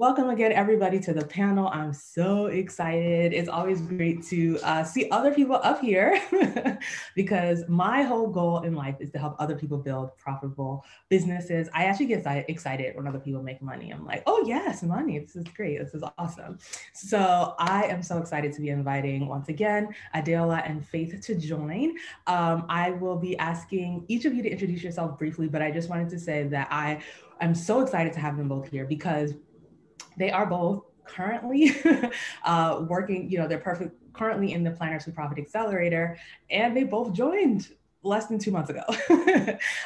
Welcome again, everybody, to the panel. I'm so excited. It's always great to see other people up here because my whole goal in life is to help other people build profitable businesses. I actually get excited when other people make money. I'm like, oh yes, money. This is great. This is awesome. So I am so excited to be inviting once again Adiola and Faith to join. I will be asking each of you to introduce yourself briefly, but I just wanted to say that I'm so excited to have them both here because they are both currently working, they're currently in the Planners Who Profit Accelerator, and they both joined less than 2 months ago.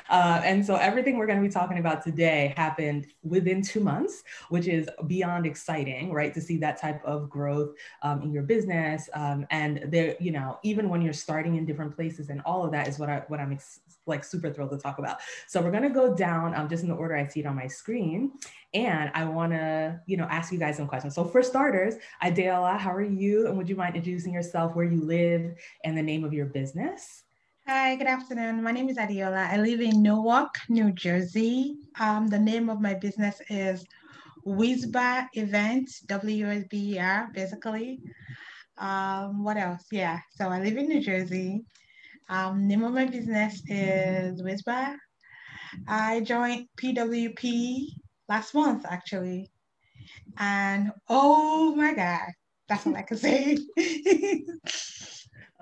And so everything we're going to be talking about today happened within 2 months, which is beyond exciting, right? To see that type of growth in your business. And there, even when you're starting in different places and all of that is what I'm like super thrilled to talk about. So we're going to go down just in the order I see it on my screen. And I want to, ask you guys some questions. So for starters, Adiola, how are you? And would you mind introducing yourself, where you live, and the name of your business? Hi, good afternoon. My name is Adiola. I live in Newark, New Jersey. The name of my business is Wizbar Events, WSBER, basically. What else? Yeah, so I live in New Jersey. Name of my business is Wizbar. I joined PWP last month, actually. And oh my God, that's all I can say.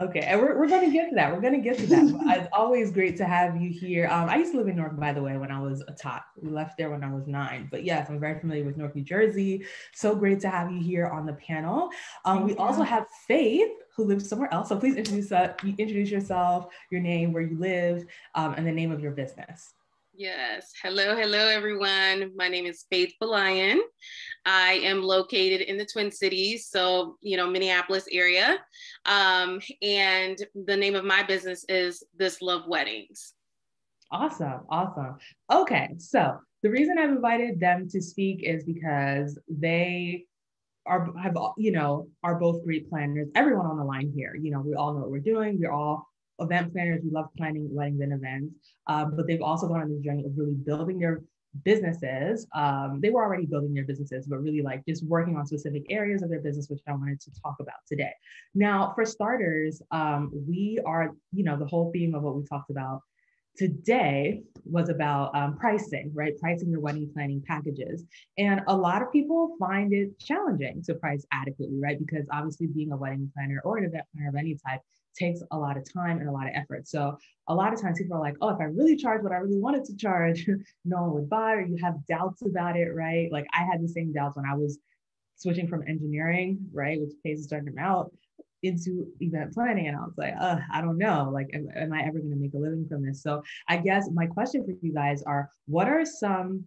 Okay, and we're going to get to that. We're going to get to that. But it's always great to have you here. I used to live in Newark, by the way, when I was a tot. We left there when I was 9. But yes, I'm very familiar with Newark, New Jersey. So great to have you here on the panel. We also have Faith, who lives somewhere else. So please introduce yourself, your name, where you live, and the name of your business. Yes. Hello, everyone. My name is Faith Belian. I am located in the Twin Cities, so, Minneapolis area. And the name of my business is This Love Weddings. Awesome. Okay, so the reason I've invited them to speak is because they are both great planners. Everyone on the line here, we all know what we're doing. We're all event planners. We love planning weddings and events, but they've also gone on this journey of really building their businesses. They were already building their businesses, but really like just working on specific areas of their business, which I wanted to talk about today. Now, for starters, we are, the whole theme of what we talked about today was about pricing, right? Pricing your wedding planning packages. And a lot of people find it challenging to price adequately, right? Because obviously being a wedding planner or an event planner of any type takes a lot of time and a lot of effort. So a lot of times people are like, oh, if I really charge what I really wanted to charge, no one would buy, or you have doubts about it, right? Like I had the same doubts when I was switching from engineering, right, which pays a certain amount, into event planning. And I was like, I don't know, like, am I ever going to make a living from this? So I guess my question for you guys are, what are some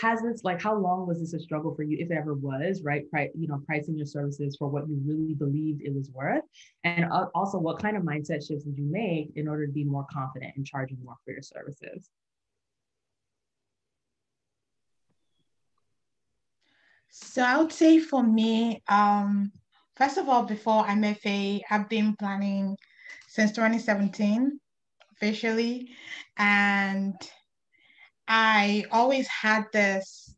has this, like, how long was this a struggle for you, if it ever was, right? Pricing your services for what you really believed it was worth. And also, what kind of mindset shifts did you make in order to be more confident in charging more for your services? So I would say for me, first of all, before I met Faye, I've been planning since 2017 officially, and I always had this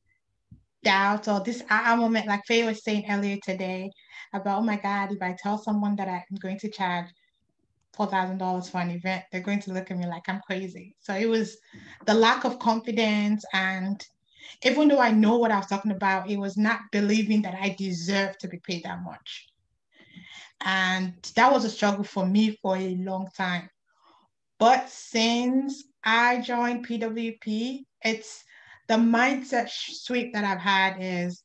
doubt or this aha moment, like Faye was saying earlier today, about, oh my God, if I tell someone that I'm going to charge $4,000 for an event, they're going to look at me like I'm crazy. So it was the lack of confidence, and even though I know what I was talking about, it was not believing that I deserve to be paid that much. And that was a struggle for me for a long time. But since I joined PWP, it's the mindset sweep that I've had is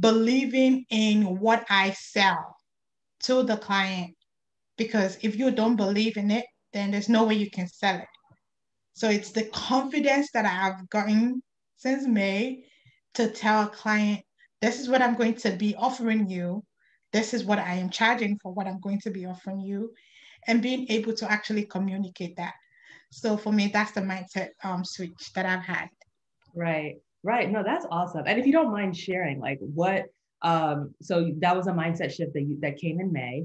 believing in what I sell to the client. Because if you don't believe in it, then there's no way you can sell it. So it's the confidence that I have gotten since May to tell a client, this is what I'm going to be offering you. This is what I am charging for what I'm going to be offering you, and being able to actually communicate that. So for me, that's the mindset switch that I've had. Right. No, that's awesome. And if you don't mind sharing, like what, so that was a mindset shift that came in May.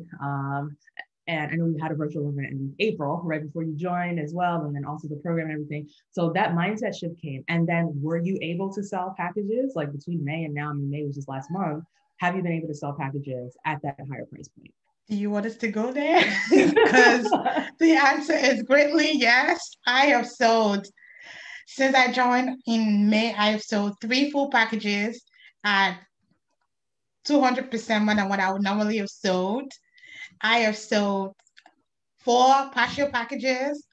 And I know we had a virtual event in April, right before you joined as well, and then also the program and everything. So that mindset shift came. And then were you able to sell packages like between May and now? I mean, May was just last month. Have you been able to sell packages at that higher price point? Do you want us to go there? Because the answer is greatly yes. I have sold, since I joined in May, I have sold 3 full packages at 200% more than what I would normally have sold. I have sold 4 partial packages,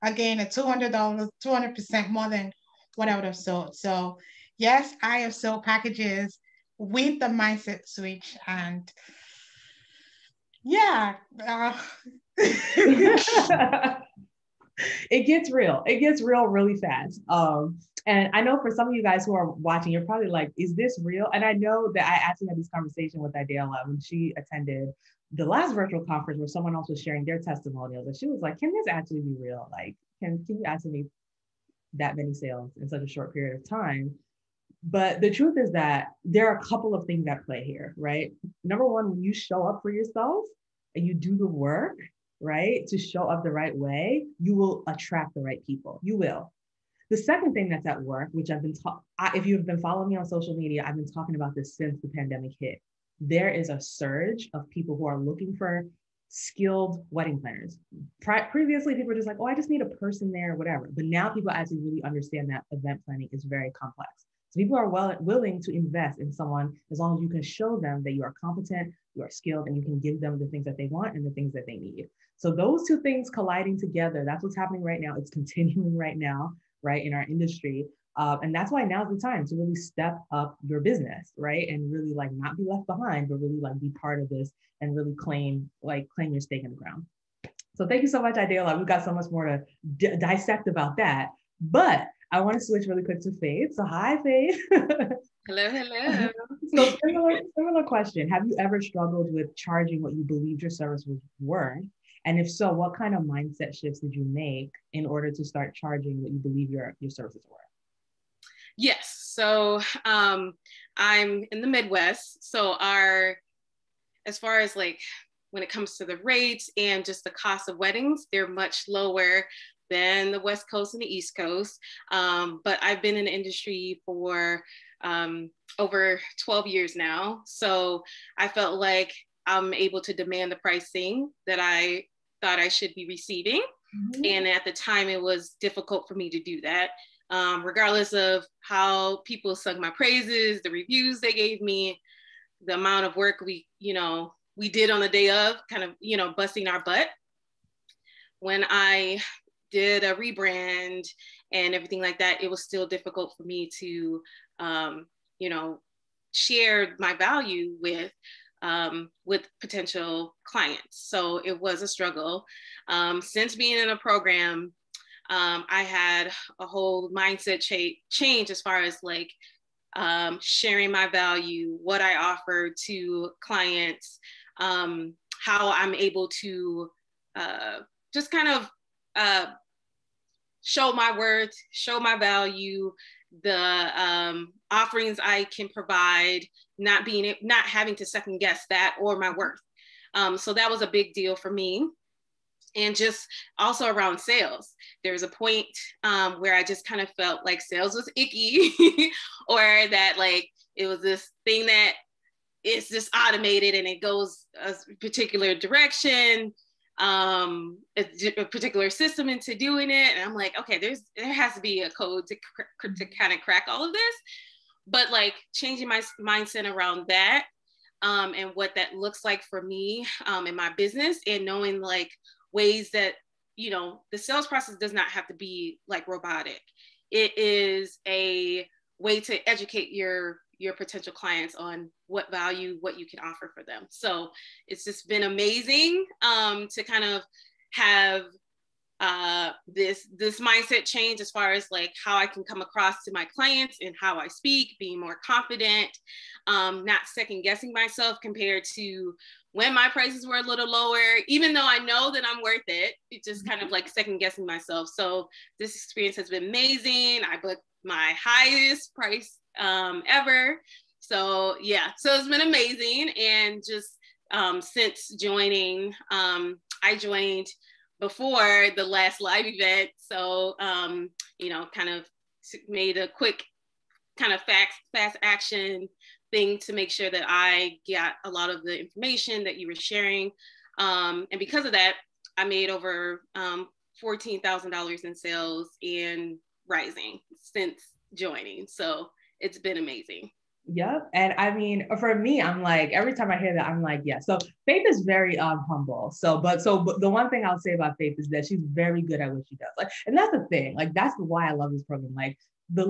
again at $200, 200% more than what I would have sold. So yes, I have sold packages with the mindset switch, and yeah. It gets real. It gets real really fast. And I know for some of you guys who are watching, you're probably like, is this real? And I know that I actually had this conversation with Adiola when she attended the last virtual conference where someone else was sharing their testimonials. And she was like, can this actually be real? Like, can you actually make that many sales in such a short period of time? But the truth is that there are a couple of things at play here, right? Number one, when you show up for yourself and you do the work, right, to show up the right way, you will attract the right people. You will. The second thing that's at work, which I've been if you've been following me on social media, I've been talking about this since the pandemic hit. There is a surge of people who are looking for skilled wedding planners. Previously, people were just like, oh, I just need a person there, whatever. But now people actually really understand that event planning is very complex. So people are willing to invest in someone as long as you can show them that you are competent, you are skilled, and you can give them the things that they want and the things that they need. So those two things colliding together, that's what's happening right now. It's continuing right now, right, in our industry. And that's why now's the time to really step up your business, right? And really like not be left behind, but really like be part of this and really claim your stake in the ground. So thank you so much, Adiola. We've got so much more to dissect about that. But I want to switch really quick to Faith. So hi, Faith. Hello, hello. So similar question. Have you ever struggled with charging what you believed your service was worth? And if so, what kind of mindset shifts did you make in order to start charging what you believe your services were? Yes. So I'm in the Midwest. So as far as like when it comes to the rates and just the cost of weddings, they're much lower than the West Coast and the East Coast. But I've been in the industry for over 12 years now. So I felt like I'm able to demand the pricing that I thought I should be receiving. Mm-hmm. And at the time, it was difficult for me to do that. Regardless of how people sung my praises, the reviews they gave me, the amount of work we did on the day of, kind of, busting our butt. When I did a rebrand and everything like that, it was still difficult for me to, share my value with potential clients. So it was a struggle. Since being in a program, I had a whole mindset change as far as like sharing my value, what I offer to clients, how I'm able to just kind of show my worth, show my value, the offerings I can provide, not having to second guess that or my worth. So that was a big deal for me. And just also around sales, there's a point where I just kind of felt like sales was icky or that like it was this thing that it's just automated and it goes a particular direction, a particular system into doing it. And I'm like, okay, there has to be a code to kind of crack all of this. But like changing my mindset around that and what that looks like for me in my business, and knowing like ways that, the sales process does not have to be like robotic. It is a way to educate your potential clients on what you can offer for them. So it's just been amazing to kind of have this mindset change as far as like how I can come across to my clients and how I speak, being more confident, not second guessing myself compared to when my prices were a little lower, even though I know that I'm worth it, it's just kind of like second guessing myself. So this experience has been amazing. I booked my highest price ever. So yeah, so it's been amazing. And just since joining, I joined before the last live event. So, kind of made a quick kind of fast action thing to make sure that I got a lot of the information that you were sharing. And because of that, I made over $14,000 in sales and rising since joining. So it's been amazing. Yep. And I mean, for me, I'm like, every time I hear that, I'm like, yeah. So Faith is very humble. But the one thing I'll say about Faith is that she's very good at what she does. Like, and that's the thing. Like, that's why I love this program. Like the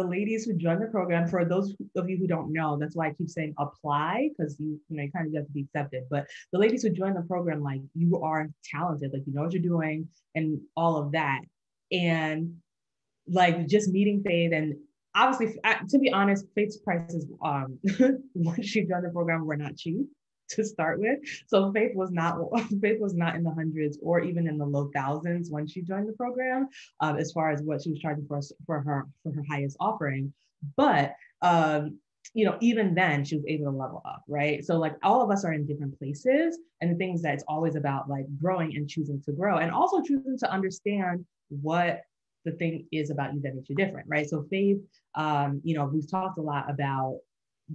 ladies who join the program, for those of you who don't know, that's why I keep saying apply, because you kind of have to be accepted. But the ladies who join the program, like, you are talented, like, you know what you're doing and all of that. And like just meeting Faith, and obviously, to be honest, Faith's prices when she joined the program were not cheap to start with. So Faith was not in the hundreds or even in the low thousands when she joined the program, as far as what she was charging for her highest offering. But even then she was able to level up, right? So like all of us are in different places, and the things that it's always about like growing and choosing to grow, and also choosing to understand what the thing is about you that makes you different, right? So Faith, we've talked a lot about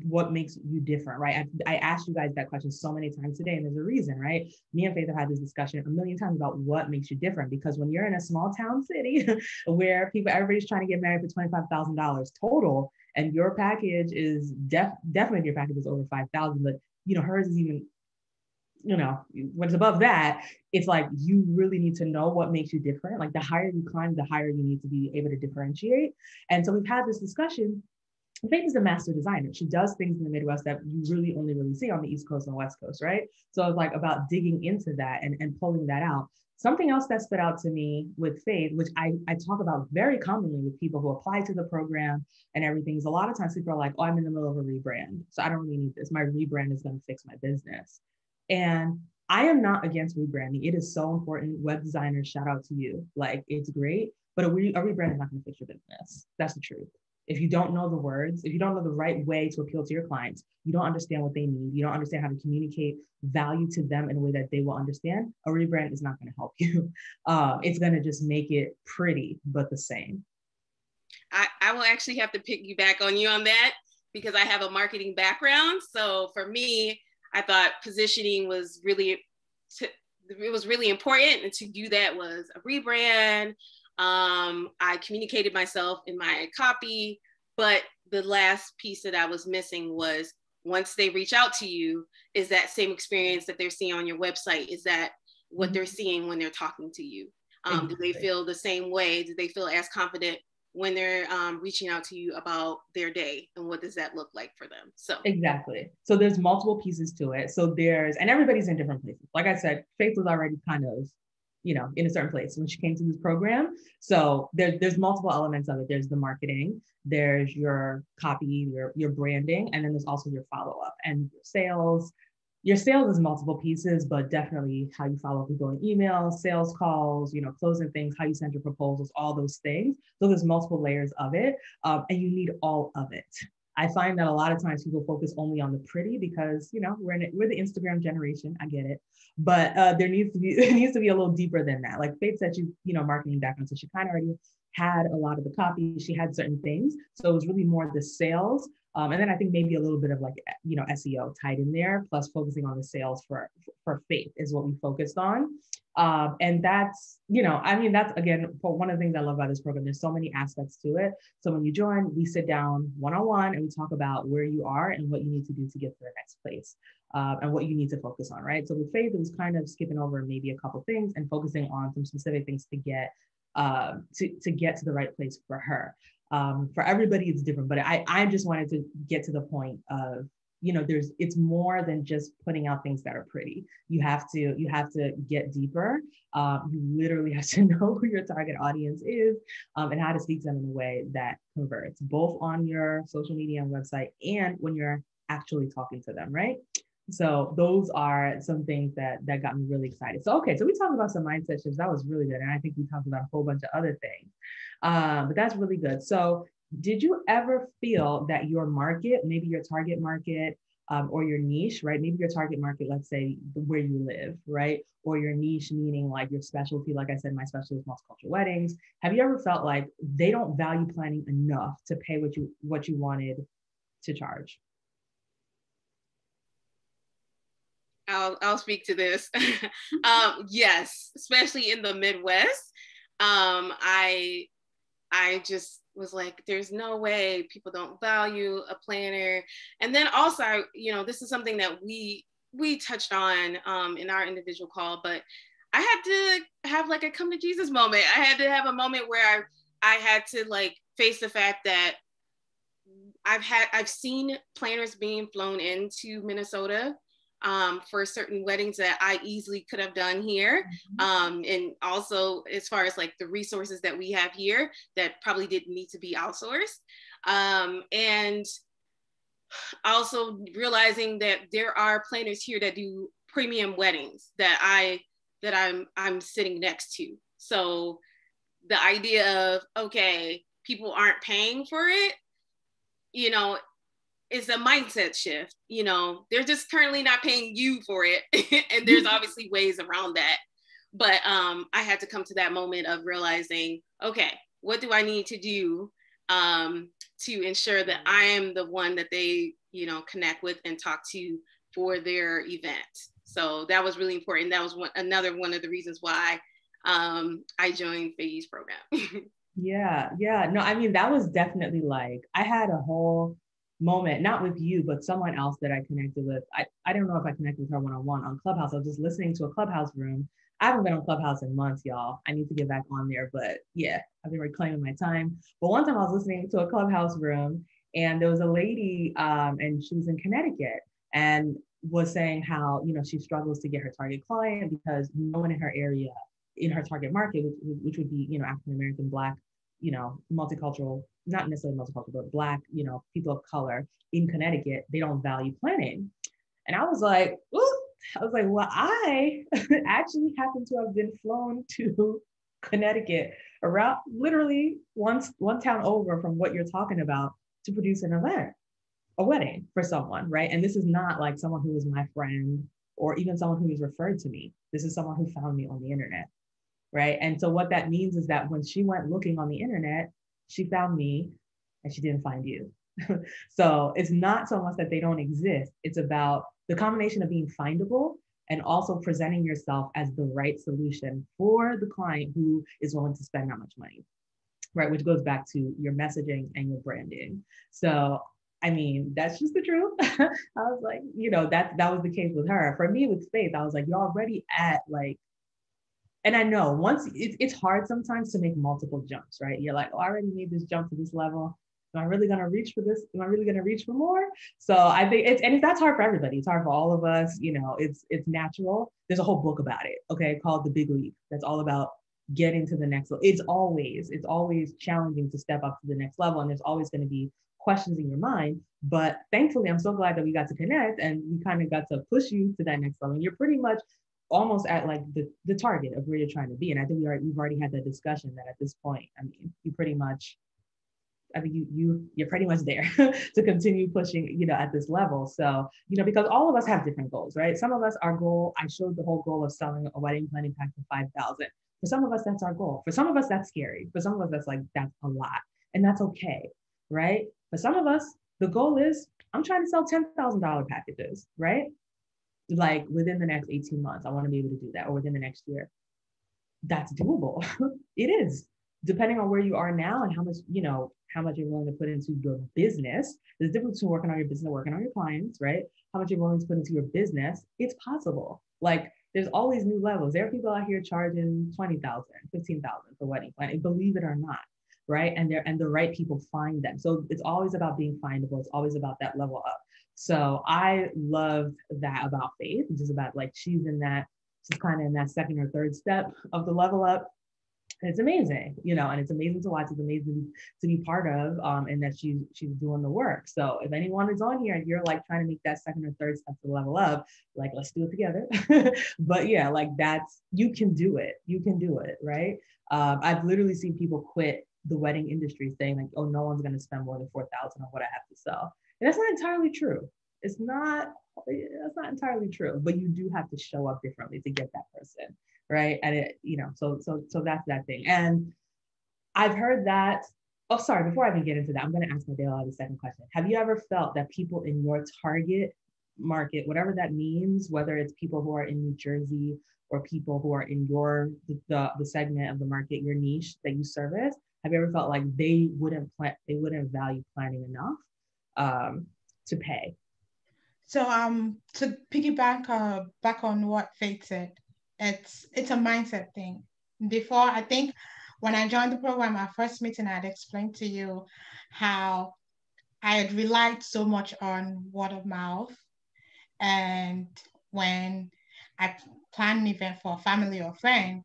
what makes you different, right? I asked you guys that question so many times today, and there's a reason, right? Me and Faith have had this discussion a million times about what makes you different, because when you're in a small town city where everybody's trying to get married for $25,000 total, and your package is definitely your package is over 5,000, but hers is even, when it's above that, it's like you really need to know what makes you different. Like the higher you climb, the higher you need to be able to differentiate. And so we've had this discussion. Faith is a master designer. She does things in the Midwest that you really only see on the East Coast and West Coast, right? So it's like about digging into that and pulling that out. Something else that stood out to me with Faith, which I talk about very commonly with people who apply to the program and everything, is a lot of times people are like, oh, I'm in the middle of a rebrand, so I don't really need this. My rebrand is going to fix my business. And I am not against rebranding. It is so important. Web designers, shout out to you. Like, it's great, but a rebrand is not going to fix your business. That's the truth. If you don't know the words, if you don't know the right way to appeal to your clients, you don't understand what they need, you don't understand how to communicate value to them in a way that they will understand, a rebrand is not going to help you. It's going to just make it pretty, but the same. I will actually have to piggyback on you on that, because I have a marketing background. So for me, I thought positioning was really important, and to do that was a rebrand. I communicated myself in my copy, but the last piece that I was missing was, once they reach out to you, is that same experience that they're seeing on your website? Is that what they're seeing when they're talking to you? Do they feel the same way? Do they feel as confident when they're reaching out to you about their day, and what does that look like for them? So exactly. So there's multiple pieces to it. So and everybody's in different places. Like I said, Faith was already kind of, in a certain place when she came to this program. So there's multiple elements of it. There's the marketing, there's your copy, your branding, and then there's also your follow-up and your sales. Your sales is multiple pieces, but definitely how you follow up with going emails, sales calls, closing things, how you send your proposals, all those things. So there's multiple layers of it, and you need all of it. I find that a lot of times people focus only on the pretty because, we're the Instagram generation. I get it, but it needs to be a little deeper than that. Like Faith said, she's, marketing background, so she kind of already had a lot of the copy. She had certain things, so it was really more the sales. And then I think maybe a little bit of like, SEO tied in there, plus focusing on the sales for Faith is what we focused on. And that's, that's again, one of the things I love about this program. There's so many aspects to it. So when you join, we sit down one-on-one and we talk about where you are and what you need to do to get to the next place, and what you need to focus on, right? So with Faith, it was kind of skipping over maybe a couple things and focusing on some specific things to get to the right place for her. For everybody, it's different, but I just wanted to get to the point of, it's more than just putting out things that are pretty. You have to get deeper. You literally have to know who your target audience is, and how to speak to them in a way that converts, both on your social media and website and when you're actually talking to them, right? So those are some things that got me really excited. So, okay, so we talked about some mindset shifts. That was really good. And I think we talked about a whole bunch of other things, but that's really good. So did you ever feel that your market, maybe your target market, or your niche, right? Maybe your target market, let's say where you live, right? Or your niche, meaning like your specialty. Like I said, my specialty is multicultural weddings. Have you ever felt like they don't value planning enough to pay what you wanted to charge? I'll speak to this. Yes, especially in the Midwest. I just was like, there's no way people don't value a planner. And then also, this is something that we touched on in our individual call, but I had to have like a come to Jesus moment. I had to have a moment where I had to like face the fact that I've seen planners being flown into Minnesota for certain weddings that I easily could have done here. And also as far as like the resources that we have here that probably didn't need to be outsourced. And also realizing that there are planners here that do premium weddings that I'm sitting next to. So the idea of, okay, people aren't paying for it, it's a mindset shift. They're just currently not paying you for it. And there's obviously ways around that. But I had to come to that moment of realizing, okay, what do I need to do to ensure that I am the one that they, connect with and talk to for their event. So that was really important. That was another one of the reasons why I joined Faye's program. Yeah. No, I mean, that was definitely like, I had a whole moment, not with you, but someone else that I connected with. I don't know if I connected with her one-on-one on Clubhouse. I was just listening to a Clubhouse room. I haven't been on Clubhouse in months, y'all. I need to get back on there, but yeah, I've been reclaiming my time. But one time I was listening to a Clubhouse room and there was a lady and she was in Connecticut and was saying how, she struggles to get her target client because no one in her area, in her target market, which would be, African-American, Black, multicultural, not necessarily multicultural, but Black, people of color in Connecticut, they don't value planning. And I was like, well, I actually happen to have been flown to Connecticut around literally one town over from what you're talking about to produce an event, a wedding for someone, right? And this is not like someone who was my friend or even someone who was referred to me. This is someone who found me on the internet. Right. And so what that means is that when she went looking on the internet, she found me and she didn't find you. So it's not so much that they don't exist. It's about the combination of being findable and also presenting yourself as the right solution for the client who is willing to spend that much money. Right. Which goes back to your messaging and your branding. So, I mean, that's just the truth. I was like, that was the case with her. For me with Faith, I was like, you're already at like, and I know once it's hard sometimes to make multiple jumps, right? You're like, oh, I already made this jump to this level. Am I really going to reach for this? Am I really going to reach for more? So I think that's hard for everybody. It's hard for all of us. It's natural. There's a whole book about it, okay, called The Big Leap. That's all about getting to the next level. It's always challenging to step up to the next level. And there's always going to be questions in your mind. But thankfully, I'm so glad that we got to connect and we kind of got to push you to that next level. And you're pretty much almost at like the target of where you're trying to be. And I think we've already had that discussion that at this point, I mean, you're pretty much there to continue pushing, at this level. So, because all of us have different goals, right? Some of us, our goal, I showed the whole goal of selling a wedding planning pack for 5,000. For some of us, that's our goal. For some of us, that's scary. For some of us, that's a lot. And that's okay, right? For some of us, the goal is, I'm trying to sell $10,000 packages, right? Like within the next 18 months, I want to be able to do that, or within the next year. That's doable. It is, depending on where you are now and how much you're willing to put into your business. There's a difference between working on your business and working on your clients, right? How much you're willing to put into your business. It's possible. Like there's always new levels. There are people out here charging $20,000, $15,000 for wedding planning, believe it or not, right? And the right people find them. So it's always about being findable. It's always about that level up. So I loved that about Faith, which is about like she's kind of in that second or third step of the level up. And it's amazing, and it's amazing to watch. It's amazing to be part of, and that she's doing the work. So if anyone is on here and you're like trying to make that second or third step to level up, like let's do it together. But yeah, like you can do it. You can do it, right? I've literally seen people quit the wedding industry saying like, oh, no one's going to spend more than $4,000 on what I have to sell. And that's not entirely true. It's not, that's not entirely true, but you do have to show up differently to get that person, right? And it, so that's that thing. And I've heard that. Oh, sorry. Before I even get into that, I'm going to ask Adiola the second question. Have you ever felt that people in your target market, whatever that means, whether it's people who are in New Jersey or people who are in the segment of the market, your niche that you service, have you ever felt like they wouldn't value planning enough to pay? So to piggyback back on what Faith said, it's a mindset thing. Before, I think when I joined the program, our first meeting, I had explained to you how I had relied so much on word of mouth. And when I plan an event for a family or friend,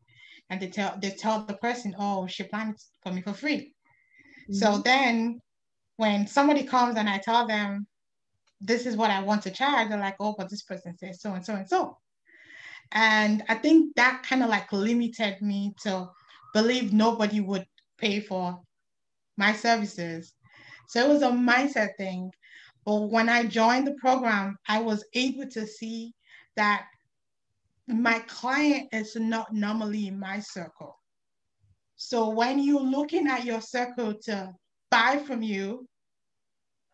and they tell the person, oh, she planned it for me for free. So Mm-hmm. then when somebody comes and I tell them this is what I want to charge, they're like, oh, but this person says so and so and so. And I think that kind of like limited me to believe nobody would pay for my services. So it was a mindset thing. But when I joined the program, I was able to see that my client is not normally in my circle. So when you're looking at your circle to buy from you,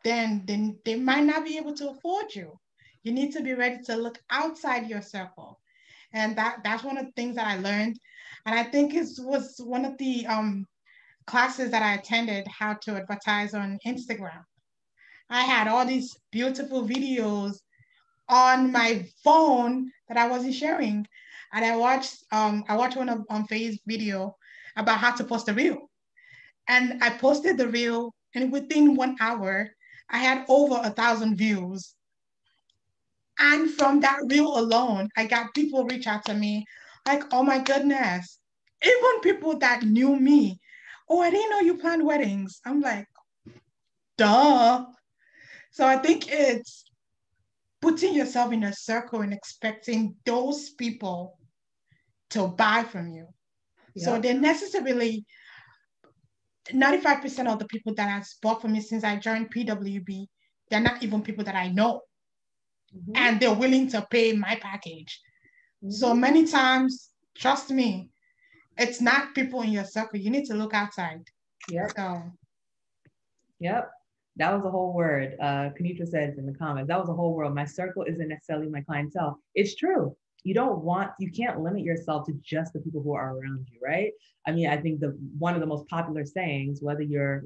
then they might not be able to afford you. You need to be ready to look outside your circle. And that's one of the things that I learned. And I think it was one of the classes that I attended, how to advertise on Instagram. I had all these beautiful videos on my phone that I wasn't sharing. And I watched one of on Faye's video about how to post a reel. And I posted the reel, and within 1 hour, I had over 1,000 views. And from that reel alone, I got people reach out to me like, oh my goodness, even people that knew me. Oh, I didn't know you planned weddings. I'm like, duh. So I think it's putting yourself in a circle and expecting those people to buy from you. So Yep. they're necessarily 95% of the people that have bought from me since I joined PWB, they're not even people that I know. Mm-hmm. And they're willing to pay my package. So Mm-hmm. many times, trust me, it's not people in your circle. You need to look outside. Yep. So Yep. That was a whole word. Kanitra says in the comments, that was a whole world. My circle isn't necessarily my clientele. It's true. You can't limit yourself to just the people who are around you, right? I mean, I think one of the most popular sayings, whether you're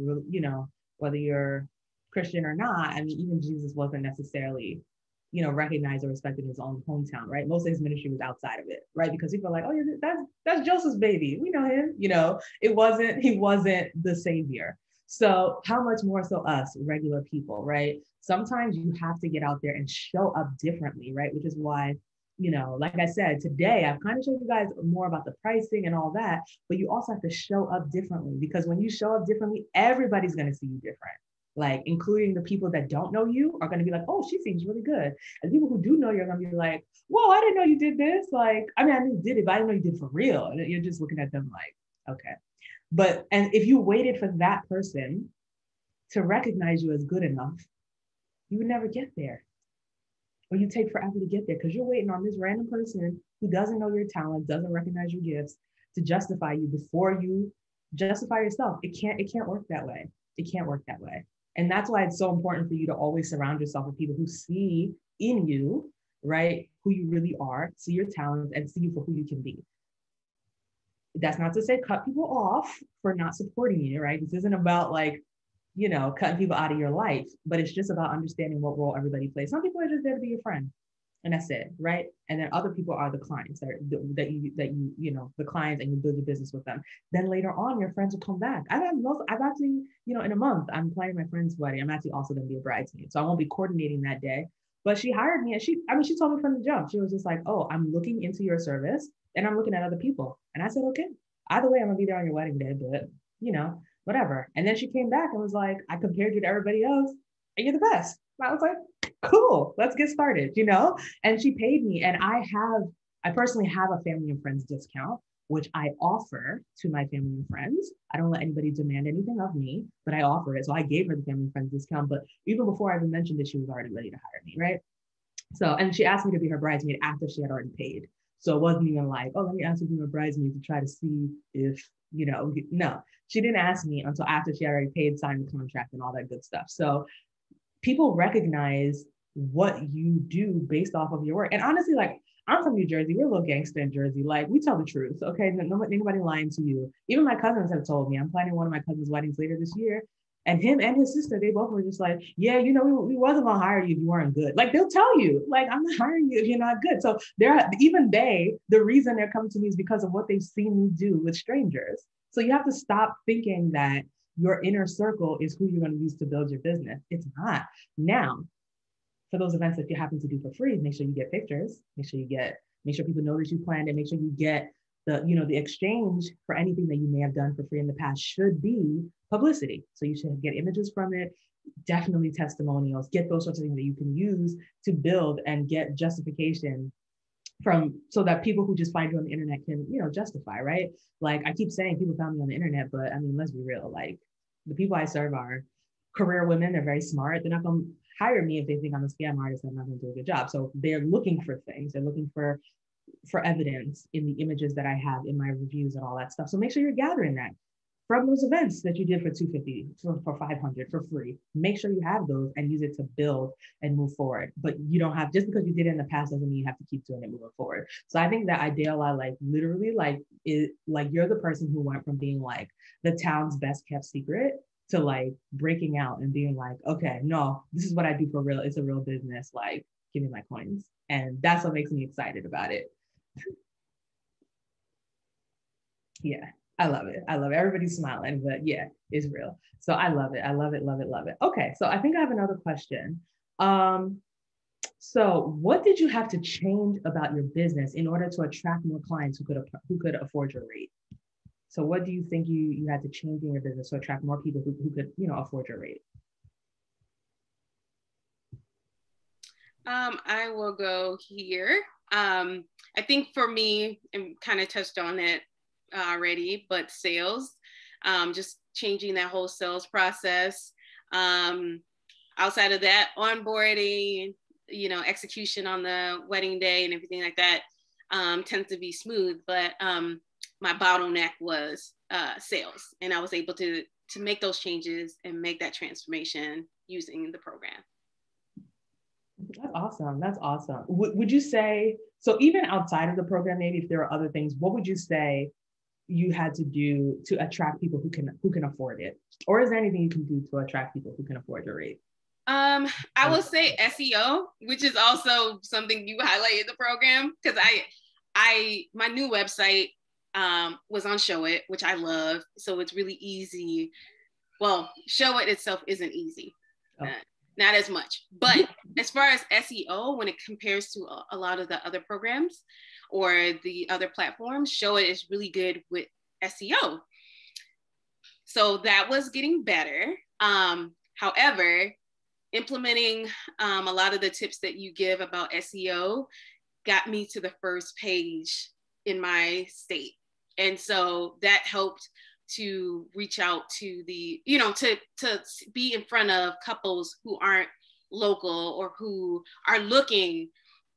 Christian or not, I mean, even Jesus wasn't necessarily, recognized or respected in his own hometown, right? Most of his ministry was outside of it, right? Because people are like, oh, yeah, that's Joseph's baby. We know him. He wasn't the savior. So how much more so us regular people, right? Sometimes you have to get out there and show up differently, right? Which is why, like I said, today I've kind of showed you guys more about the pricing and all that, but you also have to show up differently because when you show up differently, everybody's going to see you different. Like, including the people that don't know you are going to be like, oh, she seems really good. And people who do know you are going to be like, whoa, I didn't know you did this. Like, I mean, I knew you did it, but I didn't know you did it for real. And you're just looking at them like, okay. And if you waited for that person to recognize you as good enough, you would never get there. Or you take forever to get there because you're waiting on this random person who doesn't know your talent, doesn't recognize your gifts to justify you before you justify yourself. It can't work that way. It can't work that way. And that's why it's so important for you to always surround yourself with people who see in you, right, who you really are, see your talents, and see you for who you can be. That's not to say cut people off for not supporting you, right? This isn't about like, cutting people out of your life, but it's just about understanding what role everybody plays. Some people are just there to be your friend, and that's it, right? And then other people are the clients the clients, and you build your business with them. Then later on, your friends will come back. I've actually, in a month, I'm planning my friend's wedding. I'm actually also going to be a bridesmaid, so I won't be coordinating that day. But she hired me, and she told me from the jump, she was just like, oh, I'm looking into your service, and I'm looking at other people, and I said, okay, either way, I'm gonna be there on your wedding day, but whatever. And then she came back and was like, I compared you to everybody else, and you're the best. And I was like, cool, let's get started, And she paid me. And I personally have a family and friends discount. which I offer to my family and friends. I don't let anybody demand anything of me, but I offer it. So I gave her the family and friends discount, but even before I even mentioned it, she was already ready to hire me, right? So, and she asked me to be her bridesmaid after she had already paid. So it wasn't even like, oh, let me ask you to be my bridesmaid to try to see if, no, she didn't ask me until after she had already paid, signed the contract and all that good stuff. So people recognize what you do based off of your work. And honestly, like, I'm from New Jersey. We're a little gangster in Jersey. Like, we tell the truth, okay? Nobody lying to you. Even my cousins have told me. I'm planning one of my cousins' weddings later this year. And him and his sister, they both were just like, yeah, we wasn't gonna hire you if you weren't good. Like, they'll tell you, like, I'm not hiring you if you're not good. So the reason they're coming to me is because of what they've seen me do with strangers. So you have to stop thinking that your inner circle is who you're going to use to build your business. It's not. Now, for those events that you happen to do for free, make sure you get pictures, make sure people know that you planned it, make sure you get the exchange for anything that you may have done for free in the past should be publicity. So you should get images from it, definitely testimonials, get those sorts of things that you can use to build and get justification from, so that people who just find you on the internet can, justify, right? Like I keep saying, people found me on the internet, but I mean, let's be real. Like the people I serve are career women. They're very smart. They're not going to hire me if they think I'm a scam artist and I'm not going to do a good job. So they're looking for things. They're looking for evidence in the images that I have in my reviews and all that stuff. So make sure you're gathering that from those events that you did for $250, for $500, for free. Make sure you have those and use it to build and move forward. But you don't have, just because you did it in the past doesn't mean you have to keep doing it moving forward. So I think that Adiola, like literally, like you're the person who went from being like the town's best kept secret to like breaking out and being like, okay, no, this is what I do for real. It's a real business. Like, give me my coins. And that's what makes me excited about it. Yeah, I love it. I love it. Everybody's smiling, but yeah, it's real. So I love it. I love it, love it, love it. Okay, so I think I have another question. So what did you have to change about your business in order to attract more clients who could afford your rate? So what do you think you had to change in your business to attract more people who could, afford your rate? I will go here. I think for me, and kind of touched on it already, but sales, just changing that whole sales process. Outside of that, onboarding, execution on the wedding day and everything like that tends to be smooth. But my bottleneck was sales, and I was able to make those changes and make that transformation using the program. That's awesome. That's awesome. Would you say, so even outside of the program, maybe if there are other things, what would you say you had to do to attract people who can afford it? Or is there anything you can do to attract people who can afford your rate? I will say SEO, which is also something you highlight in the program, because my new website was on Show It, which I love. So it's really easy. Well, Show It itself isn't easy. Oh. Not as much, but as far as SEO, when it compares to a lot of the other programs or the other platforms, Show It is really good with SEO. So that was getting better. However, implementing a lot of the tips that you give about SEO got me to the first page in my state. And so that helped to reach out to the, to be in front of couples who aren't local or who are looking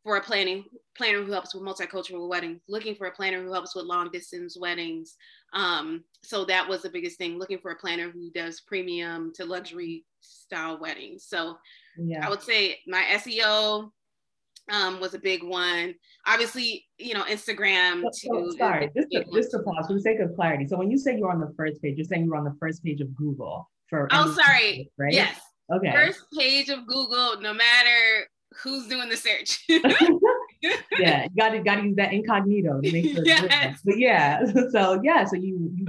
for a planner who helps with multicultural weddings, looking for a planner who helps with long distance weddings. So that was the biggest thing, looking for a planner who does premium to luxury style weddings. So yeah. I would say my SEO was a big one. Obviously, Instagram too. Sorry, just to pause for the sake of clarity. So when you say you're on the first page, you're saying you're on the first page of Google for. Oh, sorry. Page, right? Yes. Okay. First page of Google, no matter who's doing the search. Yeah, you got to use that incognito to make sure. Yes. But yeah, so you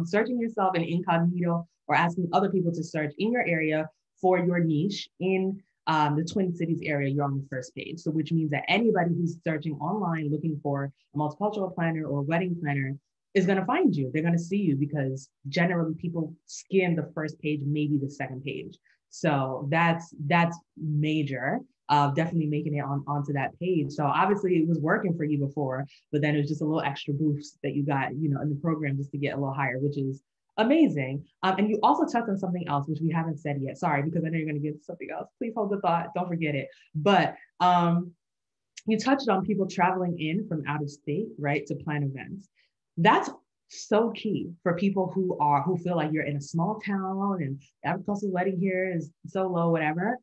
searching yourself in incognito or asking other people to search in your area for your niche in the Twin Cities area, you're on the first page. So which means that anybody who's searching online looking for a multicultural planner or wedding planner is going to find you. They're going to see you because generally people skim the first page, maybe the second page. So that's major. definitely making it onto that page. So obviously it was working for you before, but then it was just a little extra boost that you got, you know, in the program just to get a little higher, which is amazing. And you also touched on something else, which we haven't said yet. Sorry, because I know you're going to get something else. Please hold the thought. Don't forget it. But you touched on people traveling in from out of state, right, to plan events. That's so key for people who feel like you're in a small town and the average cost of wedding here is so low, whatever.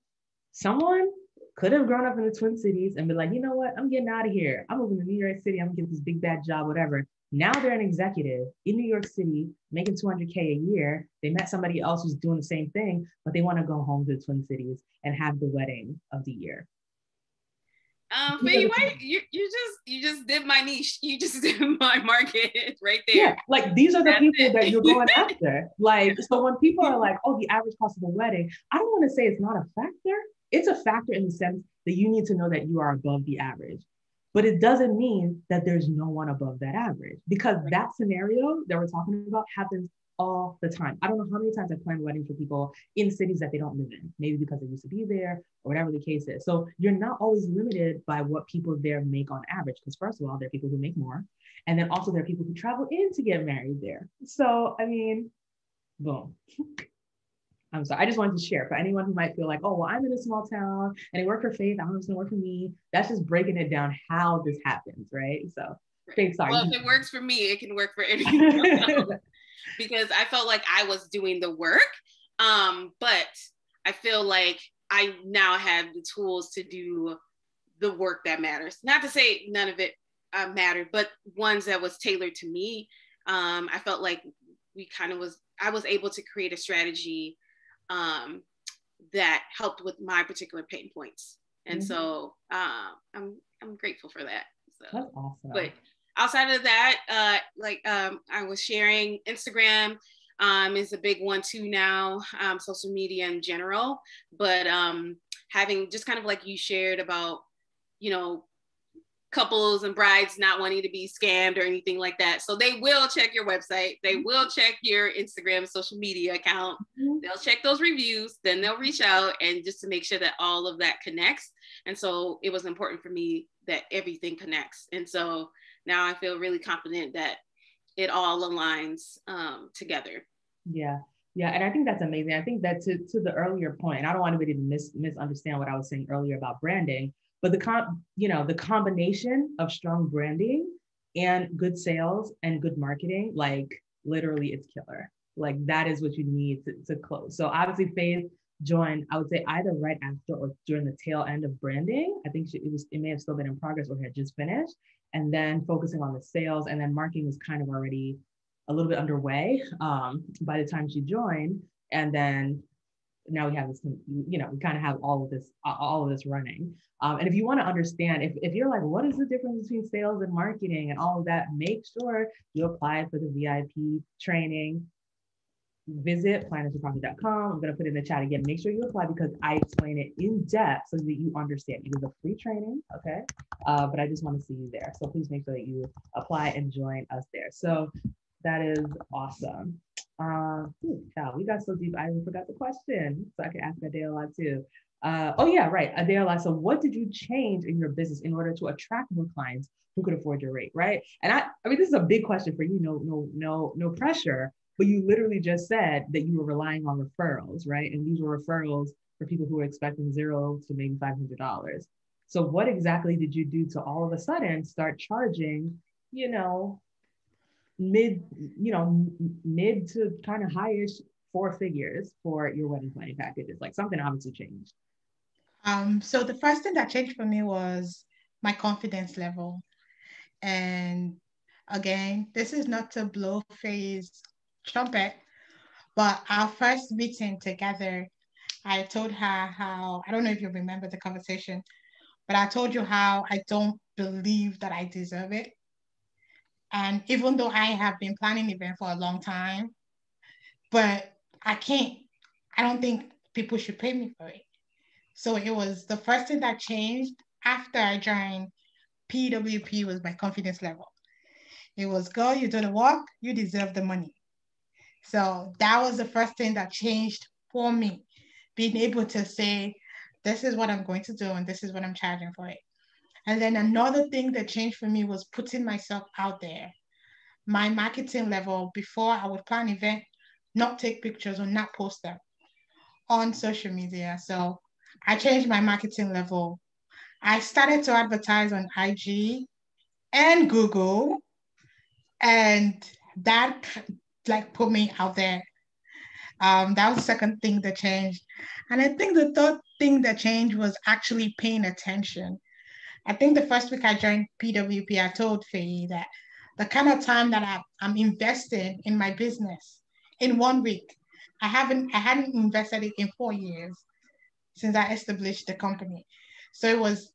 Someone could have grown up in the Twin Cities and be like, you know what, I'm getting out of here. I'm moving to New York City. I'm gonna get this big bad job, whatever. Now they're an executive in New York City, making 200K a year. They met somebody else who's doing the same thing, but they want to go home to the Twin Cities and have the wedding of the year. Faye, you just did my niche. You just did my market right there. Yeah, like these are the people that you're going after. Like, so when people are like, oh, the average cost of a wedding, I don't want to say it's not a factor. It's a factor in the sense that you need to know that you are above the average. But it doesn't mean that there's no one above that average, because that scenario that we're talking about happens all the time. I don't know how many times I've planned weddings for people in cities that they don't live in, maybe because they used to be there or whatever the case is. So you're not always limited by what people there make on average, because first of all, there are people who make more. And then also there are people who travel in to get married there. So, I mean, boom. I'm sorry. I just wanted to share for anyone who might feel like, oh, well, I'm in a small town and it worked for Faith. I don't know if it's going to work for me. That's just breaking it down how this happens, right? So, Faith, sorry. Well, if it works for me, it can work for anyone. Because I felt like I was doing the work. But I feel like I now have the tools to do the work that matters. Not to say none of it mattered, but ones that was tailored to me. I felt like I was able to create a strategy that helped with my particular pain points. And so I'm grateful for that. So, that's awesome. But outside of that, I was sharing, Instagram is a big one too now, social media in general, but having just kind of like you shared about, you know, couples and brides not wanting to be scammed or anything like that. So they will check your website. They will check your Instagram social media account. They'll check those reviews. Then they'll reach out and just to make sure that all of that connects. And so it was important for me that everything connects. And so now I feel really confident that it all aligns together. Yeah. Yeah. And I think that's amazing. I think that to the earlier point, and I don't want anybody to misunderstand what I was saying earlier about branding, but the combination of strong branding and good sales and good marketing, like literally it's killer. Like that is what you need to close. So obviously Faith joined, I would say either right after or during the tail end of branding. I think it may have still been in progress or had just finished. And then focusing on the sales, and then marketing was kind of already a little bit underway by the time she joined. And then now we have this, we kind of have all of this running. And if you want to understand, if you're like, what is the difference between sales and marketing and all of that, make sure you apply for the VIP training. Visit plannersforprofit.com. I'm going to put it in the chat again. Make sure you apply because I explain it in depth so that you understand. It is a free training, okay? But I just want to see you there. So please make sure that you apply and join us there. So that is awesome. Child, we got so deep, I even forgot the question. So I can ask Adiola too. Oh yeah, right, Adiola. So what did you change in your business in order to attract more clients who could afford your rate, right? And I mean, this is a big question for you. No pressure. But you literally just said that you were relying on referrals, right? And these were referrals for people who were expecting $0 to maybe $500. So what exactly did you do to all of a sudden start charging, mid to kind of highish 4 figures for your wedding planning packages? Like something obviously changed. So the first thing that changed for me was my confidence level. And again, this is not to blow Faye's trumpet, but our first meeting together, I told her how, I don't know if you remember the conversation, but I told you how I don't believe that I deserve it. And even though I have been planning event for a long time, but I don't think people should pay me for it. So it was the first thing that changed after I joined PWP was my confidence level. It was, girl, you do the work, you deserve the money. So that was the first thing that changed for me, being able to say, this is what I'm going to do and this is what I'm charging for it. And then another thing that changed for me was putting myself out there. My marketing level, before I would plan an event, not take pictures or not post them on social media. So I changed my marketing level. I started to advertise on IG and Google, and that like put me out there. That was the second thing that changed. And I think the third thing that changed was actually paying attention. I think the first week I joined PWP, I told Faye that the kind of time that I'm investing in my business in 1 week, I hadn't invested it in 4 years since I established the company. So it was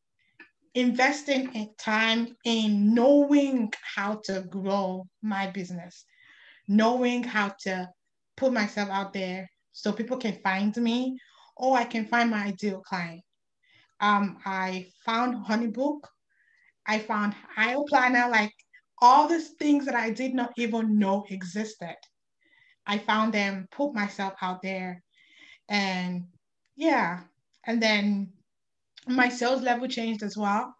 investing in time in knowing how to grow my business, knowing how to put myself out there so people can find me or I can find my ideal client. I found Honeybook. I found IO Planner, like all these things that I did not even know existed. I found them, put myself out there, and yeah. And then my sales level changed as well.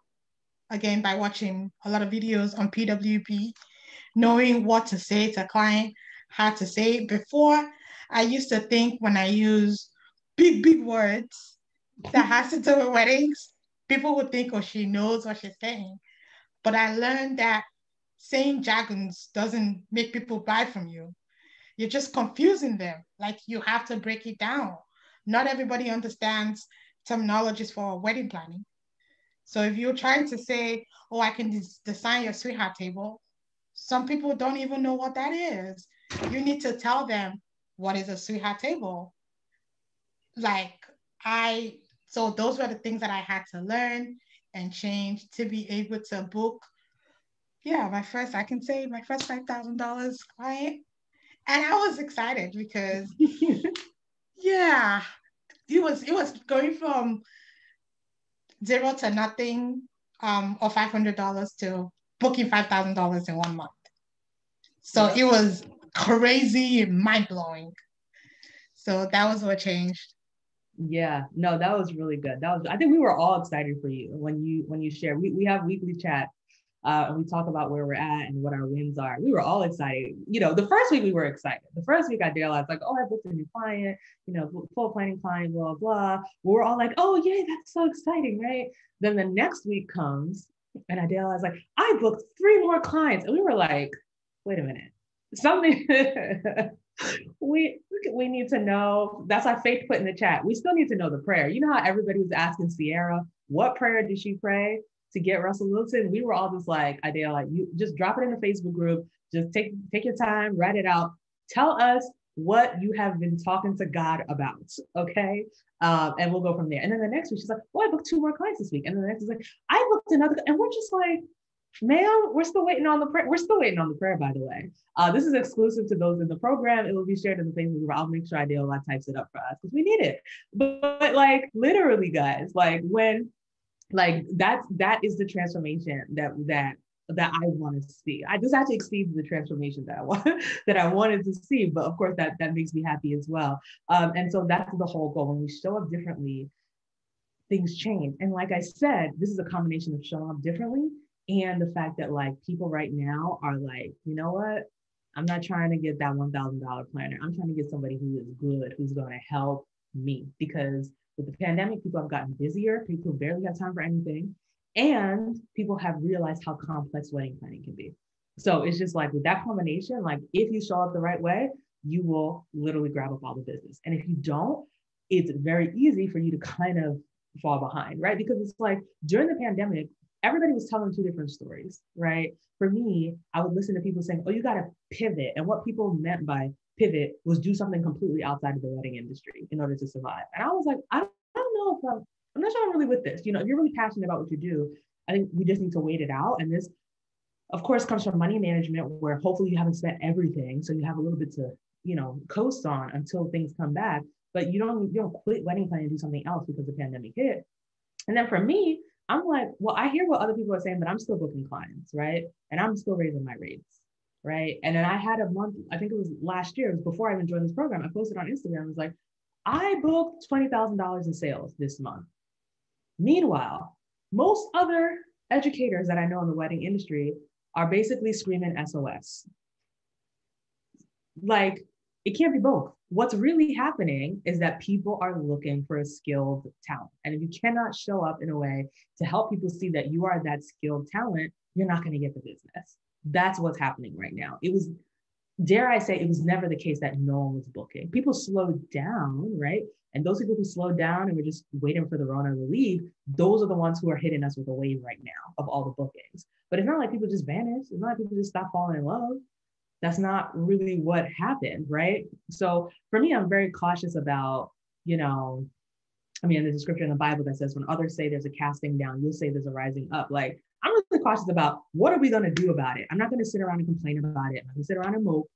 Again, by watching a lot of videos on PWP, knowing what to say to a client, how to say it. Before, I used to think when I use big words that has to do with weddings, people would think, oh, she knows what she's saying. But I learned that saying jargons doesn't make people buy from you. You're just confusing them. Like you have to break it down. Not everybody understands terminologies for wedding planning. So if you're trying to say, oh, I can design your sweetheart table, some people don't even know what that is. You need to tell them what is a sweetheart table. Like I, so those were the things that I had to learn and change to be able to book. Yeah, I can say my first $5,000 client. And I was excited because yeah, it was going from zero to nothing, or $500 to booking $5,000 in 1 month. So Yep. it was crazy, mind blowing. So that was what changed. Yeah, no, that was really good. That was, I think we were all excited for you when you share. We have weekly chat, and we talk about where we're at and what our wins are. We were all excited. The first week we were excited. The first week I realized like, oh, I booked a new client, full planning client, blah, blah. We were all like, oh, yay, that's so exciting, right? Then the next week comes and I realized like, I booked 3 more clients. And we were like, wait a minute, something we need to know. That's why Faith put in the chat. We still need to know the prayer. You know how everybody was asking Sierra, what prayer did she pray to get Russell Wilson? We were all just like, Adiola, you just drop it in the Facebook group. Just take your time, write it out. Tell us what you have been talking to God about, okay? And we'll go from there. And then the next week, she's like, oh, I booked 2 more clients this week. And then the next is like, I booked another, and we're just like, ma'am, we're still waiting on the prayer. We're still waiting on the prayer, by the way. This is exclusive to those in the program. It will be shared in the Facebook group. I'll make sure Adiola types it up for us because we need it. But like literally, guys, like when, like that is the transformation that I want to see. This actually exceeds the transformation that I want that I wanted to see. But of course, that makes me happy as well. And so that's the whole goal. When we show up differently, things change. And like I said, this is a combination of showing up differently and the fact that like people right now are like, you know what? I'm not trying to get that $1,000 planner. I'm trying to get somebody who is good, who's going to help me. Because with the pandemic, people have gotten busier. People barely have time for anything. And people have realized how complex wedding planning can be. So it's just like with that combination, like if you show up the right way, you will literally grab up all the business. And if you don't, it's very easy for you to kind of fall behind, right? Because it's like during the pandemic, everybody was telling 2 different stories, right? For me, I would listen to people saying, oh, you got to pivot. And what people meant by pivot was do something completely outside of the wedding industry in order to survive. And I was like, I don't know if I'm not sure I'm really with this. If you're really passionate about what you do, I think we just need to wait it out. And this, of course, comes from money management where hopefully you haven't spent everything. So you have a little bit to, coast on until things come back. But you don't quit wedding planning and do something else because the pandemic hit. And then for me, I'm like, well, I hear what other people are saying, but I'm still booking clients, right? And I'm still raising my rates, right? And then I had a month, I think it was last year, it was before I even joined this program. I posted on Instagram, I was like, I booked $20,000 in sales this month. Meanwhile, most other educators that I know in the wedding industry are basically screaming SOS. Like, it can't be both. What's really happening is that people are looking for a skilled talent. And if you cannot show up in a way to help people see that you are that skilled talent, you're not going to get the business. That's what's happening right now. It was, dare I say, it was never the case that no one was booking. People slowed down, right? And those people who slowed down and were just waiting for the Rona to leave, those are the ones who are hitting us with a wave right now of all the bookings. But it's not like people just vanished. It's not like people just stopped falling in love. That's not really what happened, right? So for me, I'm very cautious about, I mean, the description in the Bible that says, when others say there's a casting down, you'll say there's a rising up. Like, I'm really cautious about what are we going to do about it? I'm not going to sit around and complain about it. I'm not going to sit around and mope.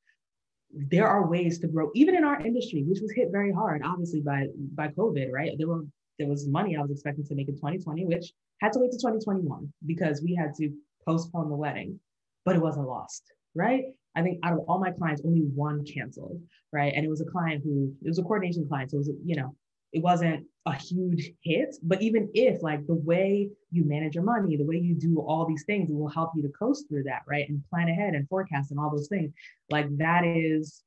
There are ways to grow, even in our industry, which was hit very hard, obviously, by COVID, right? There was money I was expecting to make in 2020, which had to wait to 2021 because we had to postpone the wedding, but it wasn't lost, right? I think out of all my clients, only one canceled, right? And it was a client it was a coordination client. So it was, it wasn't a huge hit, but even if, like, the way you manage your money, the way you do all these things, it will help you to coast through that, right? And plan ahead and forecast and all those things. Like, that is,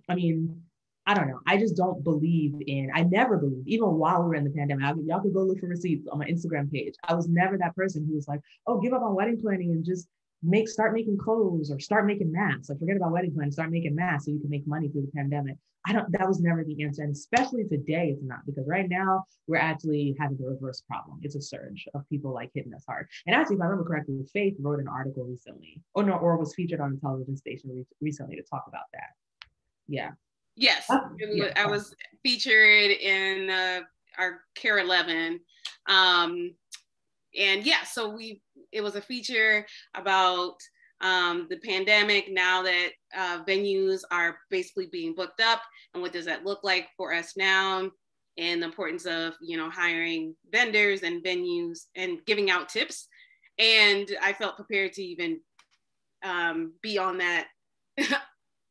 I mean, I don't know. I just don't believe I never believed, even while we were in the pandemic, y'all could go look for receipts on my Instagram page. I was never that person who was like, oh, give up on wedding planning and just start making clothes or start making masks. Like, forget about wedding planning, start making masks so you can make money through the pandemic. That was never the answer. And especially today, it's not, because right now we're actually having the reverse problem. It's a surge of people like hitting us hard. And actually, if I remember correctly, Faith wrote an article recently, or was featured on a television station recently to talk about that. Yeah. Yes, I was featured in our Care 11. And yeah, so it was a feature about the pandemic, now that venues are basically being booked up, and what does that look like for us now, and the importance of, hiring vendors and venues and giving out tips. And I felt prepared to even be on that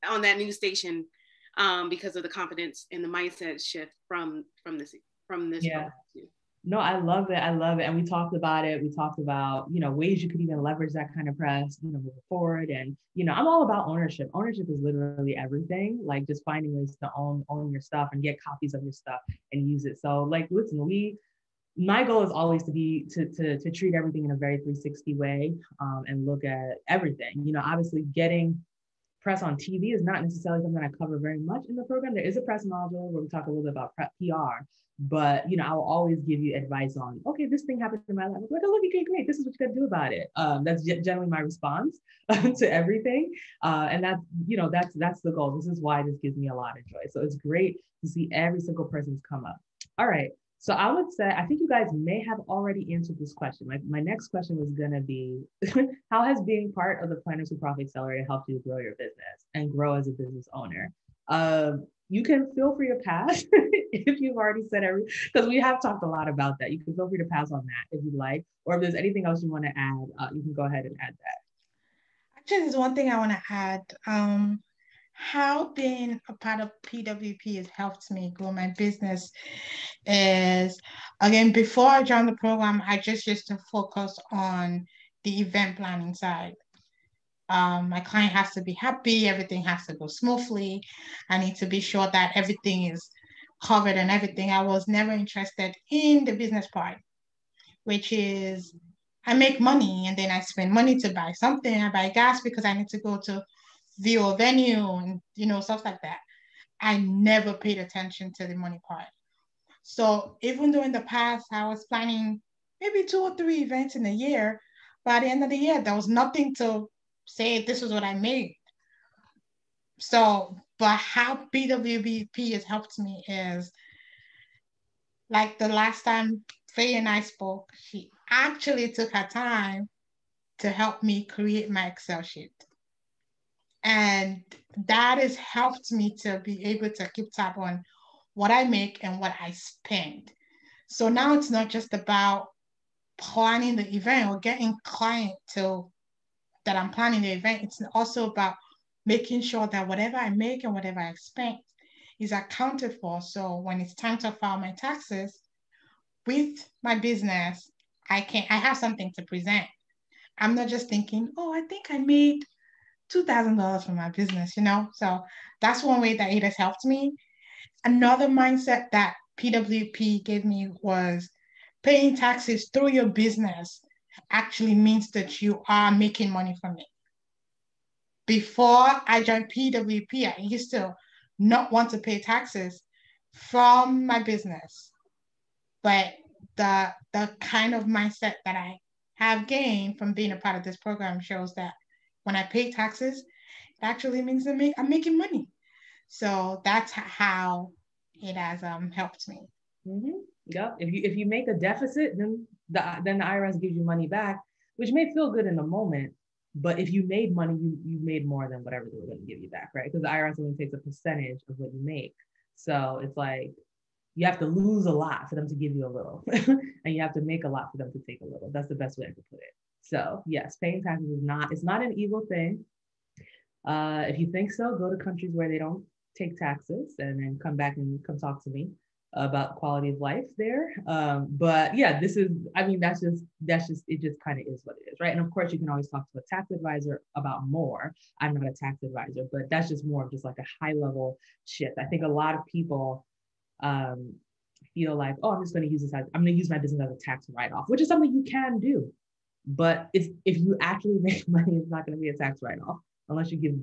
on that news station because of the confidence and the mindset shift from this yeah. No, I love it. I love it. And we talked about it. We talked about, ways you could even leverage that kind of press, moving forward. And, I'm all about ownership. Ownership is literally everything. Like, just finding ways to own your stuff and get copies of your stuff and use it. So, like, listen, my goal is always to be to treat everything in a very 360 way, and look at everything. Obviously getting press on TV is not necessarily something I cover very much in the program. There is a press module where we talk a little bit about PR, but I will always give you advice on, okay, this thing happened in my life. Like, oh, look, okay, great. This is what you got to do about it. That's generally my response to everything. And that's the goal. This is why this gives me a lot of joy. So it's great to see every single person's come up. All right. So I would say, I think you guys may have already answered this question. My next question was going to be, how has being part of the Planners Who Profit Accelerator helped you grow your business and grow as a business owner? You can feel free to pass if you've already said because we have talked a lot about that. You can feel free to pass on that if you like, or if there's anything else you want to add, you can go ahead and add that. Actually, there's one thing I want to add. How being a part of PWP has helped me grow my business is, again, before I joined the program, I just used to focus on the event planning side. My client has to be happy, everything has to go smoothly. I need to be sure that everything is covered and everything. I was never interested in the business part, which is I make money and then I spend money to buy something. I buy gas because I need to go to view a venue and stuff like that. I never paid attention to the money part. So even though in the past I was planning maybe 2 or 3 events in a year, by the end of the year there was nothing to say this is what I made. So, but how PWBP has helped me is, like the last time Faye and I spoke, she actually took her time to help me create my Excel sheet. And that has helped me to be able to keep tab on what I make and what I spend. So now it's not just about planning the event or getting client that I'm planning the event. It's also about making sure that whatever I make and whatever I spend is accounted for. So when it's time to file my taxes, with my business, I have something to present. I'm not just thinking, oh, I think I made $2,000 from my business, So that's one way that it has helped me. Another mindset that PWP gave me was paying taxes through your business actually means that you are making money from it. Before I joined PWP, I used to not want to pay taxes from my business. But the kind of mindset that I have gained from being a part of this program shows that when I pay taxes, it actually means I'm making money. So that's how it has helped me. Mm-hmm. Yep. If you make a deficit, then the IRS gives you money back, which may feel good in the moment, but if you made money, you made more than whatever they were going to give you back, right? Because the IRS only takes a percentage of what you make. So it's like you have to lose a lot for them to give you a little, and you have to make a lot for them to take a little. That's the best way I could put it. So yes, paying taxes it's not an evil thing. If you think so, go to countries where they don't take taxes and then come back and come talk to me about quality of life there. But yeah, that's just it just kind of is what it is, right? And of course, you can always talk to a tax advisor about more. I'm not a tax advisor, but that's just more of just like a high level shift. I think a lot of people feel like, oh, I'm just going to use I'm going to use my business as a tax write-off, which is something you can do. But if you actually make money, it's not going to be a tax write-off unless you give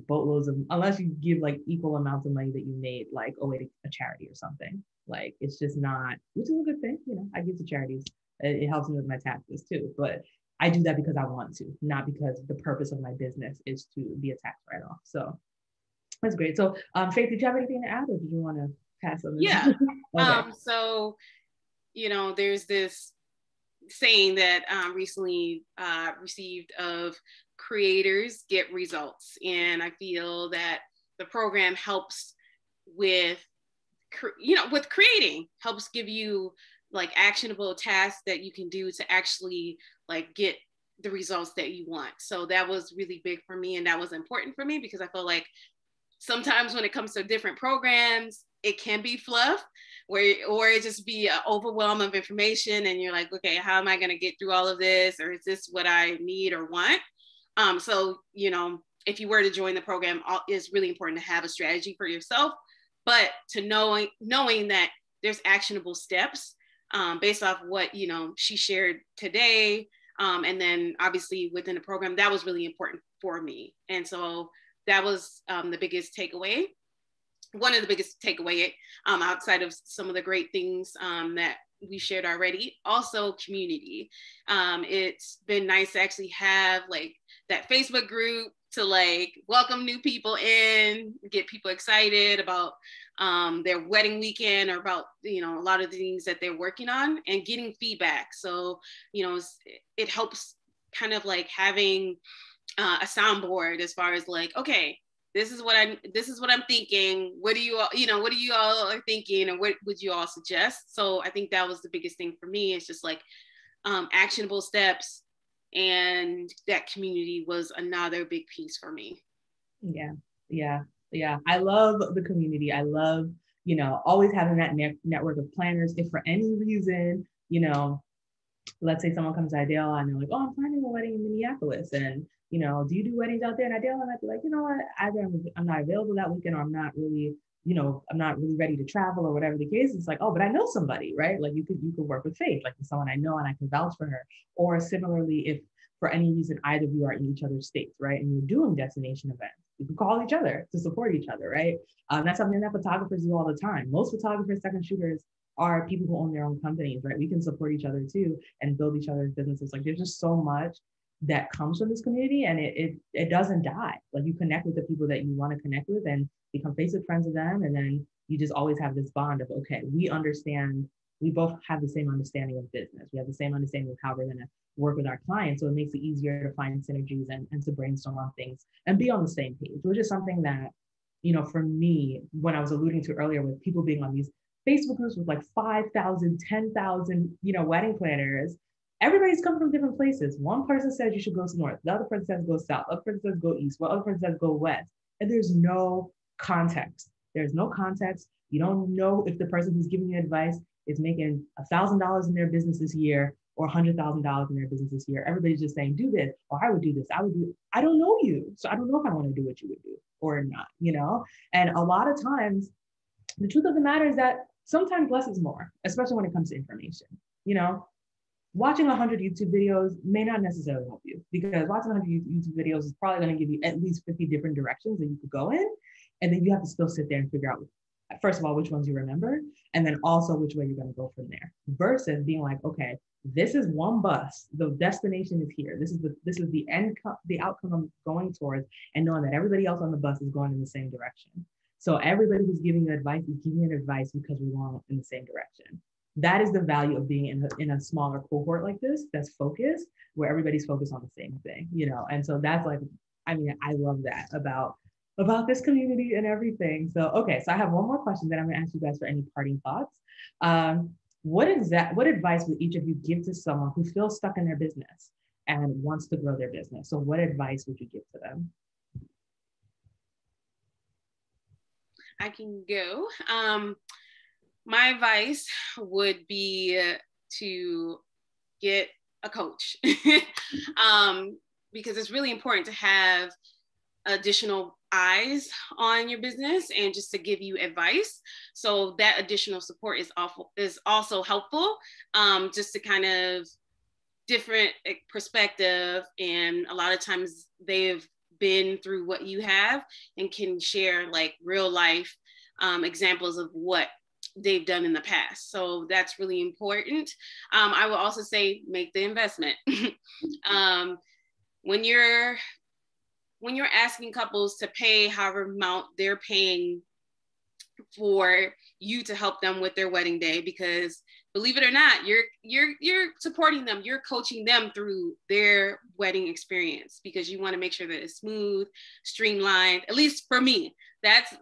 unless you give like equal amounts of money that you made, like away to a charity or something. Like it's just not, which is a good thing. I give to charities. It helps me with my taxes too. But I do that because I want to, not because the purpose of my business is to be a tax write-off. So that's great. So Faith, did you have anything to add, or did you want to pass on this? Yeah. Okay. So, there's this saying that recently received of creators get results. And I feel that the program helps with creating, helps give you like actionable tasks that you can do to actually like get the results that you want. So that was really big for me, and that was important for me because I feel like sometimes when it comes to different programs, it can be fluff or it just be an overwhelm of information, and you're like, okay, how am I going to get through all of this, or is this what I need or want? So if you were to join the program, it's really important to have a strategy for yourself, but to knowing that there's actionable steps based off what she shared today, and then obviously within the program, that was really important for me. And so that was the biggest takeaway. One of the biggest takeaway outside of some of the great things that we shared already. Also community. It's been nice to actually have like that Facebook group to like welcome new people in, get people excited about their wedding weekend or about, a lot of the things that they're working on and getting feedback. So, it helps kind of like having a soundboard as far as like, okay, this is what I'm thinking. What do you all are thinking, and what would you all suggest? So I think that was the biggest thing for me. It's just like actionable steps, and that community was another big piece for me. Yeah. I love the community. I love, always having that network of planners. If for any reason, let's say someone comes to Adiola and they're like, oh, I'm planning a wedding in Minneapolis. And, do you do weddings out there in Adiola? And I'd be like, you know what, either I'm not available that weekend, or I'm not really ready to travel, or whatever the case. It's like, oh, but I know somebody, right? Like you could work with Faith, like someone I know and I can vouch for her. Or similarly, if for any reason either of you are in each other's states, right, and you're doing destination events, you can call each other to support each other, right? That's something that photographers do all the time. Most photographers, second shooters, are people who own their own companies, right? We can support each other too and build each other's businesses. Like there's just so much that comes from this community, and it doesn't die. Like you connect with the people that you want to connect with and become Facebook friends with them, and then you just always have this bond of, okay, we both have the same understanding of business. We have the same understanding of how we're going to work with our clients. So it makes it easier to find synergies and to brainstorm on things and be on the same page, which is something that, for me, when I was alluding to earlier with people being on these Facebook groups with like 5,000, 10,000, wedding planners, everybody's coming from different places. One person says you should go north. The other person says go south. The other person says go east. One other person says go west. And there's no context. There's no context. You don't know if the person who's giving you advice is making $1,000 in their business this year or $100,000 in their business this year. Everybody's just saying, do this, or I would do this, I would do it. I don't know you. So I don't know if I want to do what you would do or not, you know? And a lot of times, the truth of the matter is that sometimes less is more, especially when it comes to information. You know, watching 100 YouTube videos may not necessarily help you, because watching 100 YouTube videos is probably going to give you at least 50 different directions that you could go in. And then you have to still sit there and figure out, first of all, which ones you remember, and then also which way you're going to go from there, versus being like, okay, this is one bus. The destination is here. This is the the outcome I'm going towards, and knowing that everybody else on the bus is going in the same direction. So everybody who's giving you advice is giving you advice because we're going in the same direction. That is the value of being in a smaller cohort like this, that's focused, where everybody's focused on the same thing, you know? And so that's like, I mean, I love that about this community and everything. So, okay, so I have one more question that I'm gonna ask you guys for any parting thoughts. What advice would each of you give to someone who feels stuck in their business and wants to grow their business? So what advice would you give to them? I can go. My advice would be to get a coach because it's really important to have additional eyes on your business and just to give you advice. So that additional support is also helpful, just to kind of different perspective. And a lot of times they've been through what you have and can share like real life examples of what they've done in the past. So that's really important. I will also say, make the investment. When you're asking couples to pay however amount they're paying for you to help them with their wedding day, because believe it or not, you're supporting them, you're coaching them through their wedding experience, because you want to make sure that it's smooth, streamlined. At least for me, that's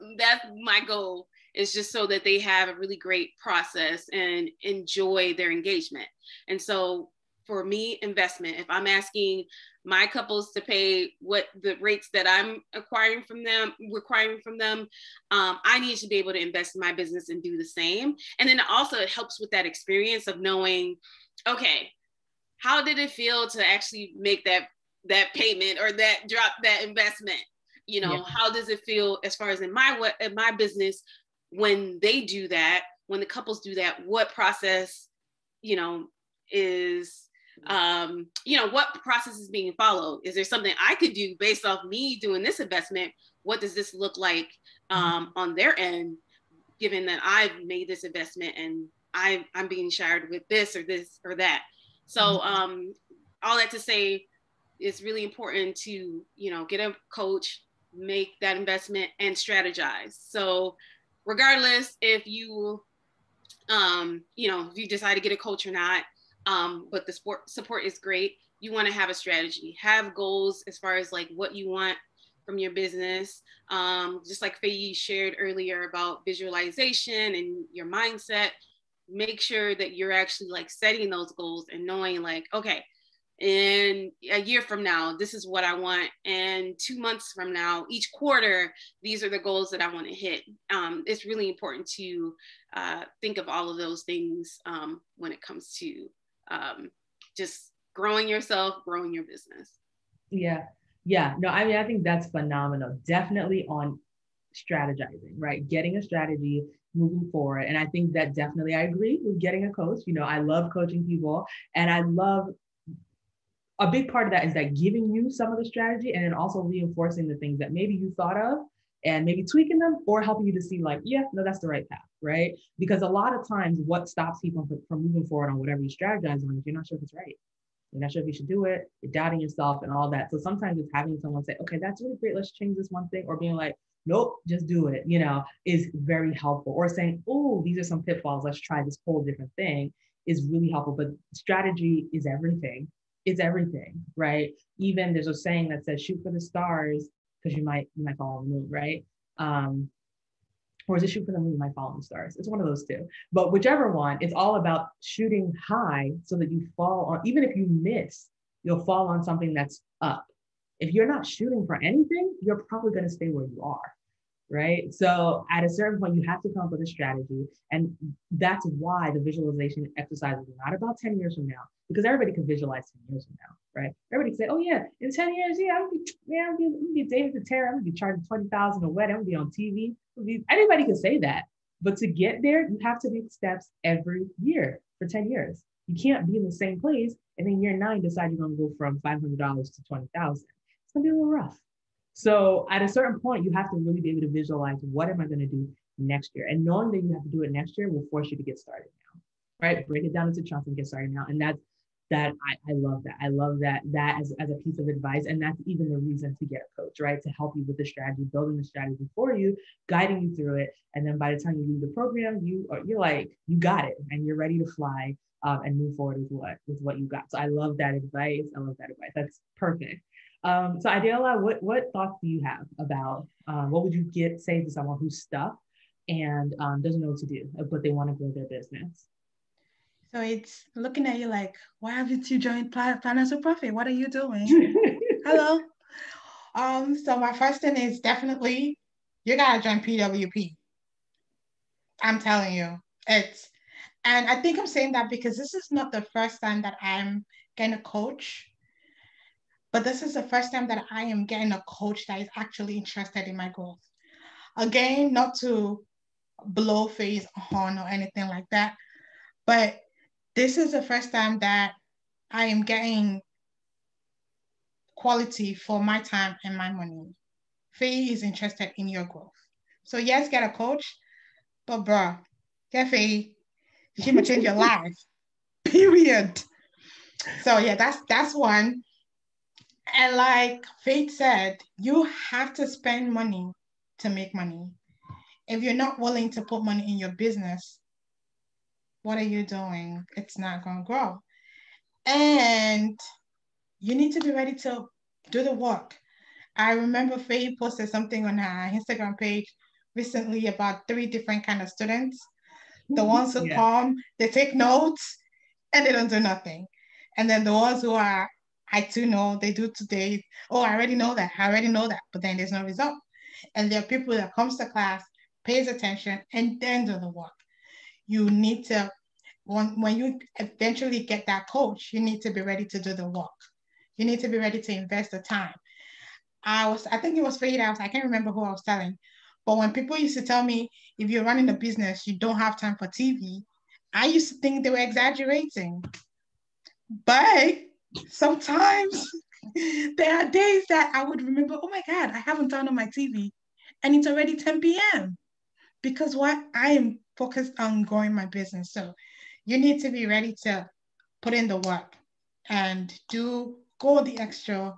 my goal, is just so that they have a really great process and enjoy their engagement. And so for me, investment, if I'm asking my couples to pay what the rates that I'm requiring from them, I need to be able to invest in my business and do the same. And then also it helps with that experience of knowing, okay, how did it feel to actually make that payment or that drop that investment? You know, how does it feel as far as in my business when they do that, when the couples do that, what process, you know, is, what process is being followed? Is there something I could do based off me doing this investment? What does this look like on their end, given that I've made this investment and I'm being shared with this or that? So all that to say, it's really important to, get a coach, make that investment, and strategize. So regardless if you, if you decide to get a coach or not, but the support is great, you want to have a strategy, have goals as far as like what you want from your business. Just like Faye shared earlier about visualization and your mindset, make sure that you're actually like setting those goals and knowing like, okay, in a year from now, this is what I want. And 2 months from now, each quarter, these are the goals that I want to hit. It's really important to think of all of those things when it comes to just growing yourself, growing your business. Yeah. No, I mean, I think that's phenomenal. Definitely on strategizing, right? Getting a strategy, moving forward. And I think that definitely, I agree with getting a coach. I love coaching people, and I love a big part of that is that giving you some of the strategy and then also reinforcing the things that maybe you thought of and maybe tweaking them or helping you to see like, yeah, no, that's the right path, right? Because a lot of times what stops people from moving forward on whatever you strategize on is you're not sure if it's right. You're not sure if you should do it. You're doubting yourself and all that. So sometimes it's having someone say, okay, that's really great, let's change this one thing, or being like, nope, just do it, is very helpful. Or saying, oh, these are some pitfalls, let's try this whole different thing, is really helpful. But strategy is everything. It's everything, right? Even there's a saying that says, shoot for the stars, because you might fall on the moon, right? Or is it shoot for the moon, you might fall on the stars? It's one of those two. But whichever one, it's all about shooting high so that you fall on, even if you miss, you'll fall on something that's up. If you're not shooting for anything, you're probably going to stay where you are. right? So at a certain point, you have to come up with a strategy. And that's why the visualization exercises are not about 10 years from now, because everybody can visualize 10 years from now, right? Everybody can say, oh yeah, in 10 years, yeah, I'm gonna be David Katera, I'm gonna be charging 20,000 a wedding, I'm gonna be on TV. Anybody can say that. But to get there, you have to make steps every year for 10 years. You can't be in the same place and then year 9 decide you're gonna go from $500 to 20,000. It's gonna be a little rough. So at a certain point, you have to really be able to visualize, what am I going to do next year? And knowing that you have to do it next year will force you to get started now, right? Break it down into chunks and get started now. And I love that. I love that as a piece of advice. And that's even the reason to get a coach, right? To help you with the strategy, building the strategy for you, guiding you through it. And then by the time you leave the program, you're like, you got it and you're ready to fly and move forward with what you got. So I love that advice. I love that advice. That's perfect. So Adiola, what thoughts do you have about what would you say to someone who's stuck and doesn't know what to do, but they want to grow their business? So it's looking at you like, why haven't you joined Financial Profit? What are you doing? Hello. So my first thing is definitely you gotta join PWP. I'm telling you, and I think I'm saying that because this is not the first time that I'm getting a coach, but this is the first time that I am getting a coach that is actually interested in my growth. Again, not to blow face horn or anything like that, but this is the first time that I am getting quality for my time and my money. Faye is interested in your growth. So yes, get a coach, but bruh, get Faye. She might change your life. Period. So yeah, that's one. And like Faith said, you have to spend money to make money. If you're not willing to put money in your business, what are you doing? It's not going to grow. And you need to be ready to do the work. I remember Faye posted something on her Instagram page recently about 3 different kind of students. The ones who come, they take notes and they don't do nothing. And then the ones who are, I too know, they do today. Oh, I already know that. But then there's no result. And there are people that comes to class, pays attention, and then do the work. You need to, when you eventually get that coach, you need to be ready to do the work. You need to be ready to invest the time. I think it was Fade House. I can't remember who I was telling. But when people used to tell me, if you're running a business, you don't have time for TV, I used to think they were exaggerating. But sometimes there are days that I would remember, oh my God, I haven't turned on my TV and it's already 10 p.m. Because what? I am focused on growing my business. So you need to be ready to put in the work and go the extra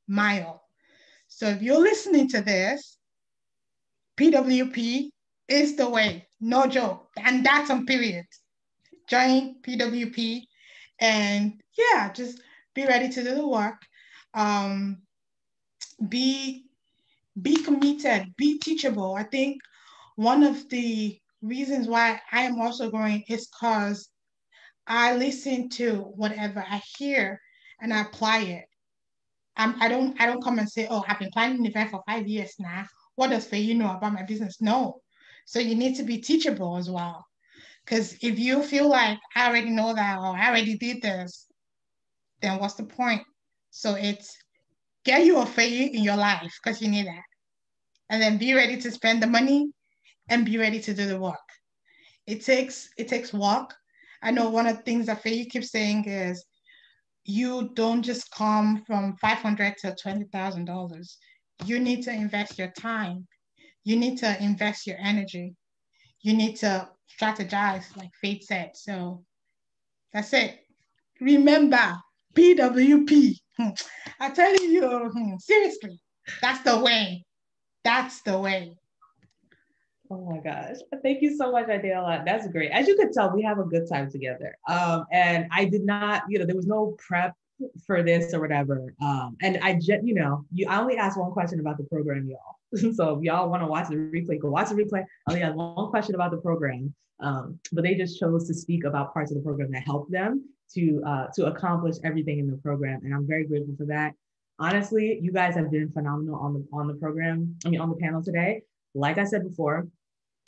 mile. So if you're listening to this, PWP is the way, no joke. And that's on period. Join PWP and yeah, just be ready to do the work. Be committed, be teachable. I think one of the reasons why I am also growing is because I listen to whatever I hear and I apply it. I don't come and say, oh, I've been planning an event for 5 years now. What does Faye know about my business? No. So you need to be teachable as well. Because if you feel like I already know that or I already did this, then what's the point? So it's get you a Faye in your life because you need that. And then be ready to spend the money and be ready to do the work. It takes work. I know one of the things that Faye keeps saying is you don't just come from $500 to $20,000. You need to invest your time. You need to invest your energy. You need to strategize, like Faith said. So that's it. Remember, PWP. I'm telling you, seriously, that's the way. That's the way. Oh my gosh. Thank you so much, Adiola. That's great. As you could tell, we have a good time together. And I did not, there was no prep for this or whatever. And I just, I only asked one question about the program, y'all. So if y'all want to watch the replay, go watch the replay. I only had one question about the program. But they just chose to speak about parts of the program that helped them to accomplish everything in the program. And I'm very grateful for that. Honestly, you guys have been phenomenal on the program. On the panel today. like I said before,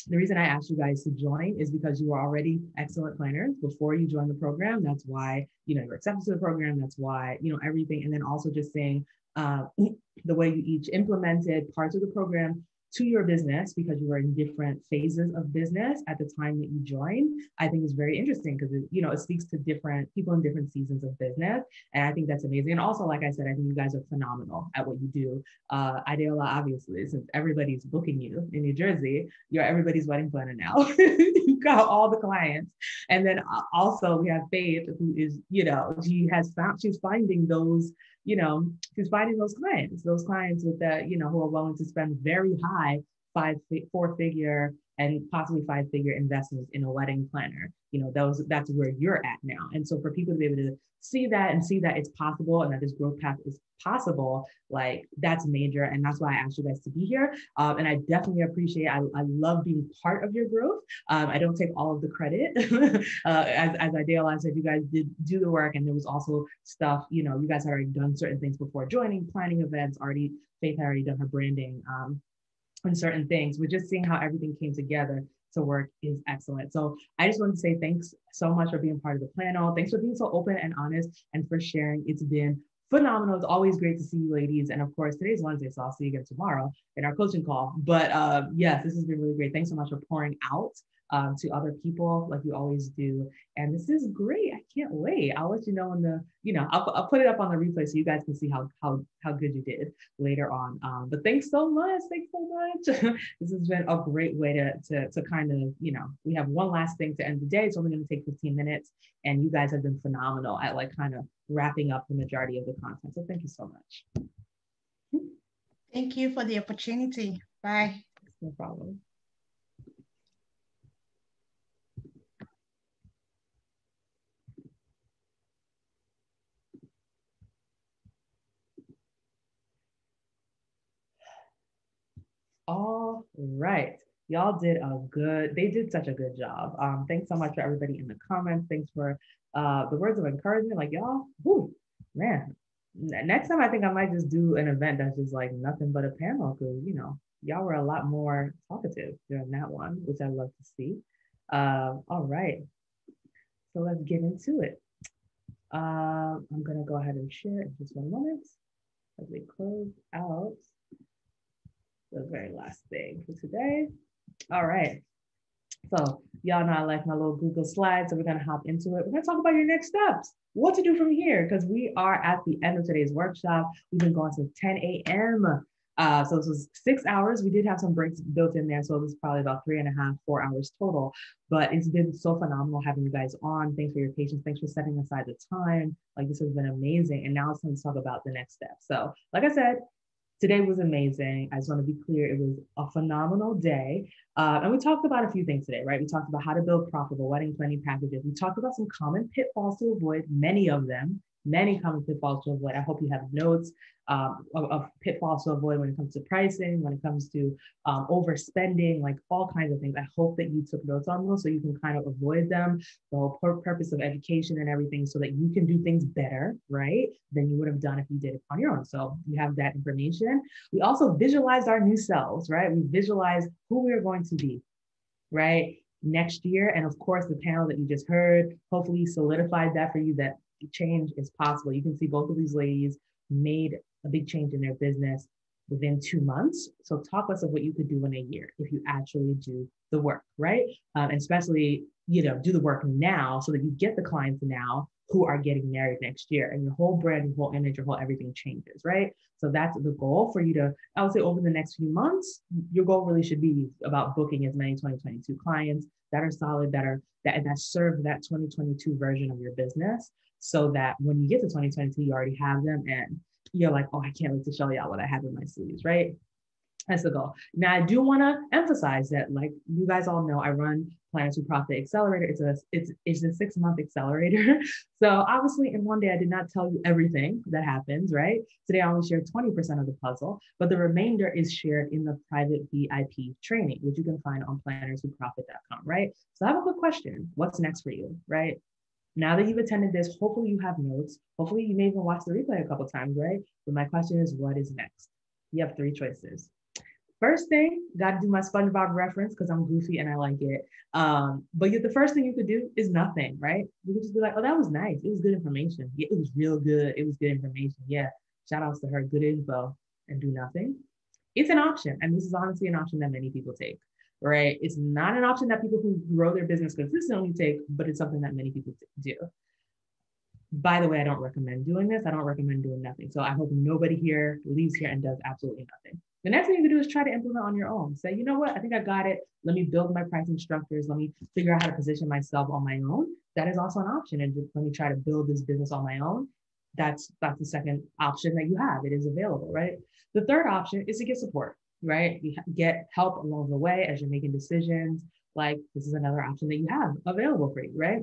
the reason I asked you guys to join is because you were already excellent planners before you joined the program. That's why, you're accepted to the program. That's why, everything. And then also just saying the way you each implemented parts of the program to your business, because you were in different phases of business at the time that you joined, I think is very interesting because it speaks to different people in different seasons of business. And I think that's amazing. And also, like I said, I think you guys are phenomenal at what you do. Adiola, obviously, since everybody's booking you in New Jersey, you're everybody's wedding planner now. You've got all the clients. And then also we have Faith, who is, she's finding those, she's finding those clients with that, who are willing to spend very high four-figure and possibly five-figure investments in a wedding planner. That's where you're at now. And so for people to be able to see that and see that it's possible and that this growth path is possible, like that's major. And that's why I asked you guys to be here. And I definitely appreciate, I love being part of your growth. I don't take all of the credit. As Adiola said, you guys did do the work, and there was also stuff, you guys had already done certain things before joining, planning events, Faith had already done her branding and certain things. We're just seeing how everything came together to work is excellent. So I just want to say thanks so much for being part of the panel. Thanks for being so open and honest and for sharing. It's been phenomenal. It's always great to see you ladies. And of course, today's Wednesday, so I'll see you again tomorrow in our coaching call. But yes, this has been really great. Thanks so much for pouring out to other people like you always do. And this is great. I can't wait. I'll let you know in the, I'll put it up on the replay so you guys can see how good you did later on. But thanks so much. Thanks so much. This has been a great way to kind of, we have one last thing to end the day. It's only going to take 15 minutes. And you guys have been phenomenal at like kind of wrapping up the majority of the content. So thank you so much. Thank you for the opportunity. Bye. No problem. All right. Y'all they did such a good job. Thanks so much for everybody in the comments. Thanks for the words of encouragement. Like y'all, man, next time I think I might just do an event that's just like nothing but a panel because, y'all were a lot more talkative during that one, which I love to see. All right. So let's get into it. I'm going to go ahead and share in just one moment as we close out the very last thing for today. All right. So y'all know I like my little Google slides, so we're going to hop into it. We're going to talk about your next steps, what to do from here, because we are at the end of today's workshop. We've been going since 10 a.m. So this was 6 hours. We did have some breaks built in there, so it was probably about 3.5, 4 hours total. But it's been so phenomenal having you guys on. Thanks for your patience. Thanks for setting aside the time. Like this has been amazing. And now it's time to talk about the next step. So like I said, today was amazing. I just want to be clear, it was a phenomenal day. And we talked about a few things today, right? We talked about how to build profitable wedding planning packages. We talked about some common pitfalls to avoid, many of them, many common pitfalls to avoid. I hope you have notes of pitfalls to avoid when it comes to pricing, when it comes to overspending, like all kinds of things. I hope that you took notes on those so you can kind of avoid them. The whole purpose of education and everything so that you can do things better, right, than you would have done if you did it on your own. So you have that information. We also visualized our new selves, right? We visualized who we are going to be, right, next year. And of course, the panel that you just heard, hopefully solidified that for you, that change is possible. You can see both of these ladies made a big change in their business within 2 months. So talk us of what you could do in a year if you actually do the work, right? And especially, do the work now so that you get the clients now who are getting married next year, and your whole brand, your whole image, your whole everything changes, right? So that's the goal for you to, I would say over the next few months, your goal really should be about booking as many 2022 clients that are solid, that serve that 2022 version of your business, so that when you get to 2022, you already have them and you're like, oh, I can't wait to show y'all what I have in my sleeves, right? That's the goal. Now, I do want to emphasize that, like you guys all know, I run Planners Who Profit Accelerator. It's a 6-month accelerator. So obviously, in one day, I did not tell you everything that happens, right? Today, I only shared 20% of the puzzle, but the remainder is shared in the private VIP training, which you can find on plannerswhoprofit.com, right? So I have a quick question. What's next for you, right? Now that you've attended this, hopefully you have notes. Hopefully you may even watch the replay a couple of times, right? But my question is, what is next? You have 3 choices. First thing, got to do my SpongeBob reference because I'm goofy and I like it. But yet the first thing you could do is nothing, right? You could just be like, oh, that was nice. It was good information. Yeah, it was real good. It was good information. Yeah, shout outs to her, good info, and do nothing. It's an option. And this is honestly an option that many people take, right? It's not an option that people who grow their business consistently take, but it's something that many people do. By the way, I don't recommend doing this. I don't recommend doing nothing. So I hope nobody here leaves here and does absolutely nothing. The next thing you can do is try to implement on your own. Say, you know what? I think I got it. Let me build my pricing structures. Let me figure out how to position myself on my own. That is also an option. And just let me try to build this business on my own. That's the second option that you have. It is available, right? The third option is to get support, right? You get help along the way as you're making decisions. Like this is another option that you have available for you, right?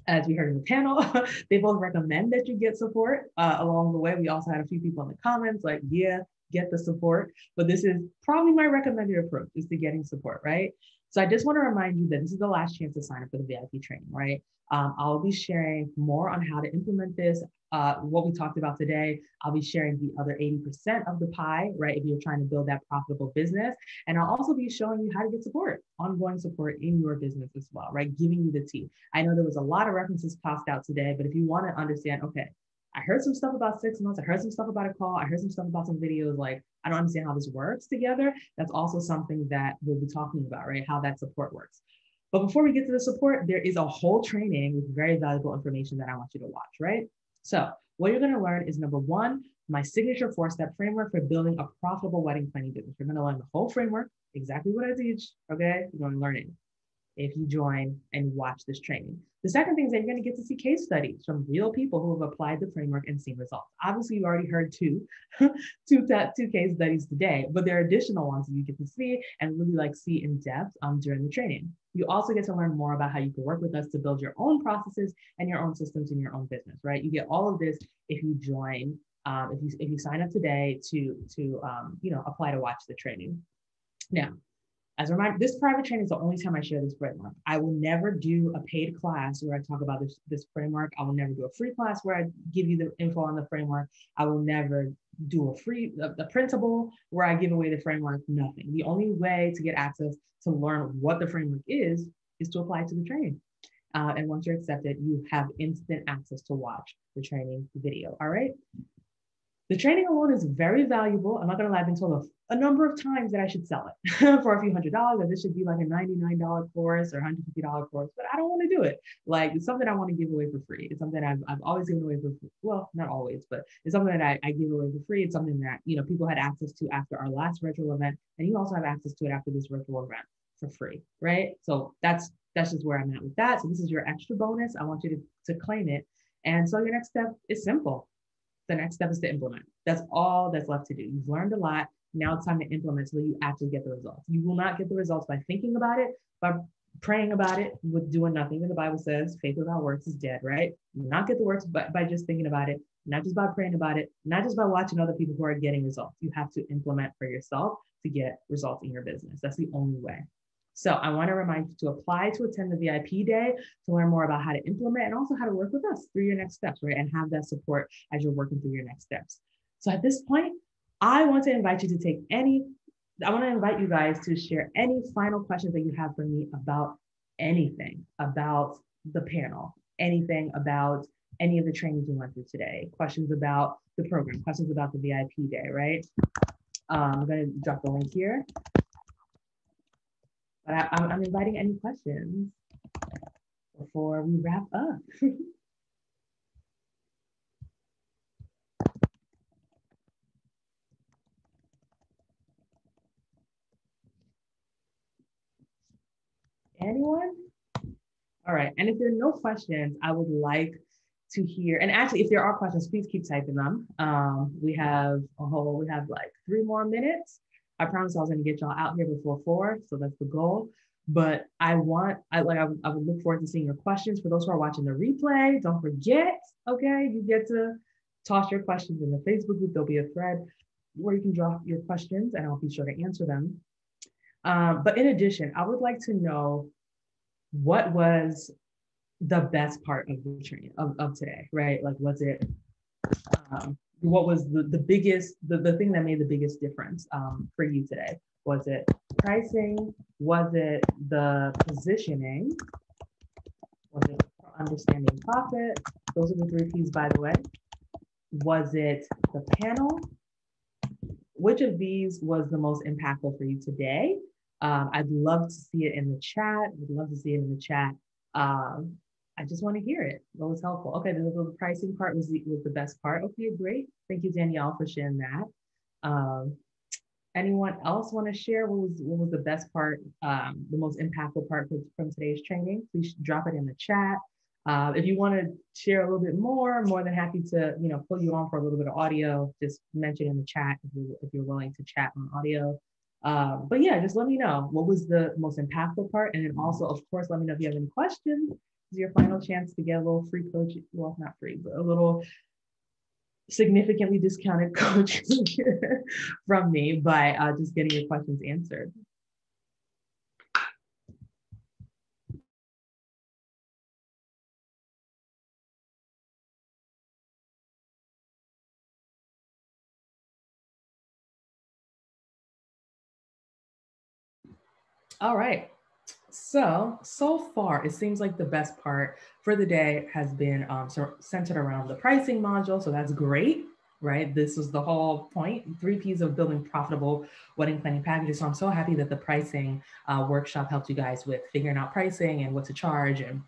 As we heard in the panel, they both recommend that you get support along the way. We also had a few people in the comments like, yeah, get the support. But this is probably my recommended approach is to getting support, right? So I just want to remind you that this is the last chance to sign up for the VIP training, right? I'll be sharing more on how to implement this, what we talked about today. I'll be sharing the other 80% of the pie, right? If you're trying to build that profitable business. And I'll also be showing you how to get support, ongoing support in your business as well, right? Giving you the tea. I know there was a lot of references tossed out today, but if you want to understand, okay, I heard some stuff about 6 months. I heard some stuff about a call. I heard some stuff about some videos. Like, I don't understand how this works together. That's also something that we'll be talking about, right? How that support works. But before we get to the support, there is a whole training with very valuable information that I want you to watch, right? So what you're going to learn is number one, my signature 4-step framework for building a profitable wedding planning business. You're going to learn the whole framework, exactly what I teach, okay? You're going to learn it if you join and watch this training. The second thing is that you're going to get to see case studies from real people who have applied the framework and seen results. Obviously, you already heard two case studies today, but there are additional ones that you get to see and really like see in depth during the training. You also get to learn more about how you can work with us to build your own processes and your own systems in your own business, right? You get all of this if you join, if you sign up today to apply to watch the training. Now, as a reminder, this private training is the only time I share this framework. I will never do a paid class where I talk about this framework. I will never do a free class where I give you the info on the framework. I will never do a printable where I give away the framework, nothing. The only way to get access to learn what the framework is to apply to the training. And once you're accepted, you have instant access to watch the training video, all right? The training alone is very valuable. I'm not gonna lie, I've been told a number of times that I should sell it for a few $100s, that this should be like a $99 course or $150 course, but I don't wanna do it. Like, it's something I wanna give away for free. It's something I've always given away for free. Well, not always, but it's something that I give away for free. It's something that, people had access to after our last virtual event, and you also have access to it after this virtual event for free, right? So that's just where I'm at with that. So this is your extra bonus. I want you to claim it. And so your next step is simple. The next step is to implement. That's all that's left to do. You've learned a lot. Now it's time to implement so that you actually get the results. You will not get the results by thinking about it, by praying about it, with doing nothing. And the Bible says faith without works is dead, right? You will not get the works by just thinking about it, not just by praying about it, not just by watching other people who are getting results. You have to implement for yourself to get results in your business. That's the only way. So I want to remind you to apply to attend the VIP day to learn more about how to implement and also how to work with us through your next steps, right? And have that support as you're working through your next steps. So at this point, I want to invite you guys to share any final questions that you have for me about anything, about the panel, anything about any of the trainings we went through today, questions about the program, questions about the VIP day, right? I'm going to drop the link here. But I'm inviting any questions before we wrap up. Anyone? All right, and if there are no questions, I would like to hear, and actually if there are questions, please keep typing them. We have like 3 more minutes. I promised I was going to get y'all out here before 4, so that's the goal. But I would look forward to seeing your questions. For those who are watching the replay, don't forget, okay, you get to toss your questions in the Facebook group. There'll be a thread where you can drop your questions, and I'll be sure to answer them. But in addition, I would like to know what was the best part of the training of today, right? Like, was it? What was the biggest, the thing that made the biggest difference for you today? Was it pricing? Was it the positioning? Was it understanding profit? Those are the 3 P's, by the way. Was it the panel? Which of these was the most impactful for you today? I'd love to see it in the chat. I'd love to see it in the chat. I just want to hear it. What was helpful? Okay, the pricing part was the best part. Okay, great. Thank you, Danielle, for sharing that. Anyone else want to share what was the best part, the most impactful part from today's training? Please drop it in the chat. If you want to share a little bit more than happy to pull you on for a little bit of audio. Just mention in the chat if you're willing to chat on audio. But yeah, just let me know what was the most impactful part, and then also, of course, let me know if you have any questions. This is your final chance to get a little free coaching. Well, not free, but a little significantly discounted coaching from me by just getting your questions answered. All right. So far, it seems like the best part for the day has been centered around the pricing module. So that's great, right? This was the whole point, 3 P's of building profitable wedding planning packages. So I'm so happy that the pricing workshop helped you guys with figuring out pricing and what to charge and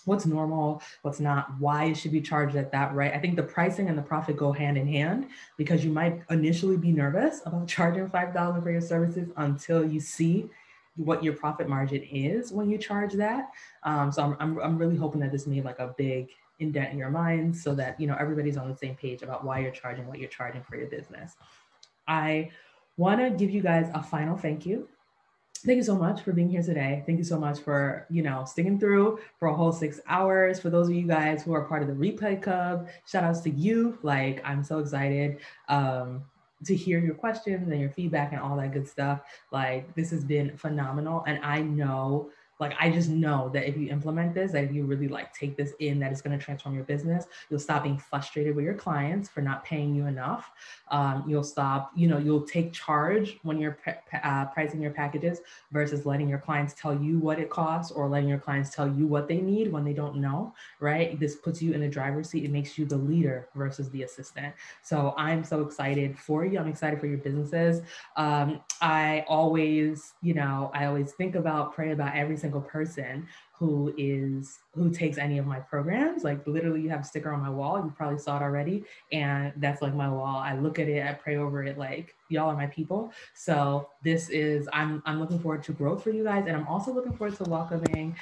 what's normal, what's not, why it should be charged at that rate. I think the pricing and the profit go hand in hand, because you might initially be nervous about charging $5,000 for your services until you see what your profit margin is when you charge that. So I'm really hoping that this made like a big indent in your mind, so that everybody's on the same page about why you're charging what you're charging for your business. I want to give you guys a final thank you. Thank you so much for being here today. Thank you so much for, sticking through for a whole 6 hours. For those of you guys who are part of the Replay Club, shout outs to you. Like, I'm so excited to hear your questions and your feedback and all that good stuff. Like, this has been phenomenal. And I just know that if you implement this, that if you really take this in, that it's going to transform your business. You'll stop being frustrated with your clients for not paying you enough. You'll stop, you'll take charge when you're pricing your packages versus letting your clients tell you what it costs, or letting your clients tell you what they need when they don't know, right? This puts you in the driver's seat. It makes you the leader versus the assistant. So I'm so excited for you. I'm excited for your businesses. I always think about, pray about every single person who takes any of my programs. Like, literally, you have a sticker on my wall. You probably saw it already. And that's like my wall. I look at it, I pray over it, like, y'all are my people. So I'm looking forward to growth for you guys. And I'm also looking forward to welcoming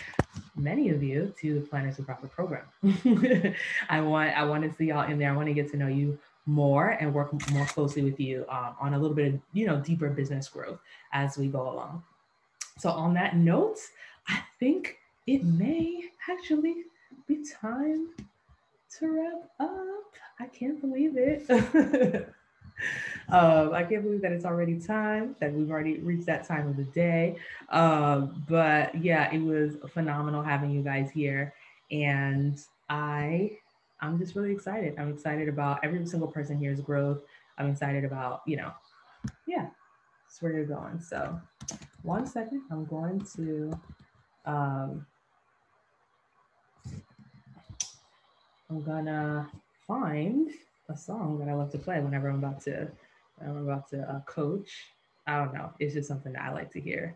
many of you to the Planners Who Profit program. I want to see y'all in there. I want to get to know you more and work more closely with you on a little bit of deeper business growth as we go along. So on that note, I think it may actually be time to wrap up. I can't believe it. I can't believe that it's already time, that we've already reached that time of the day. But yeah, it was phenomenal having you guys here. And I'm just really excited. I'm excited about every single person here's growth. I'm excited about, yeah, that's where you're going. So 1 second, I'm going to, I'm gonna find a song that I love to play whenever I'm about to coach. I don't know. It's just something that I like to hear.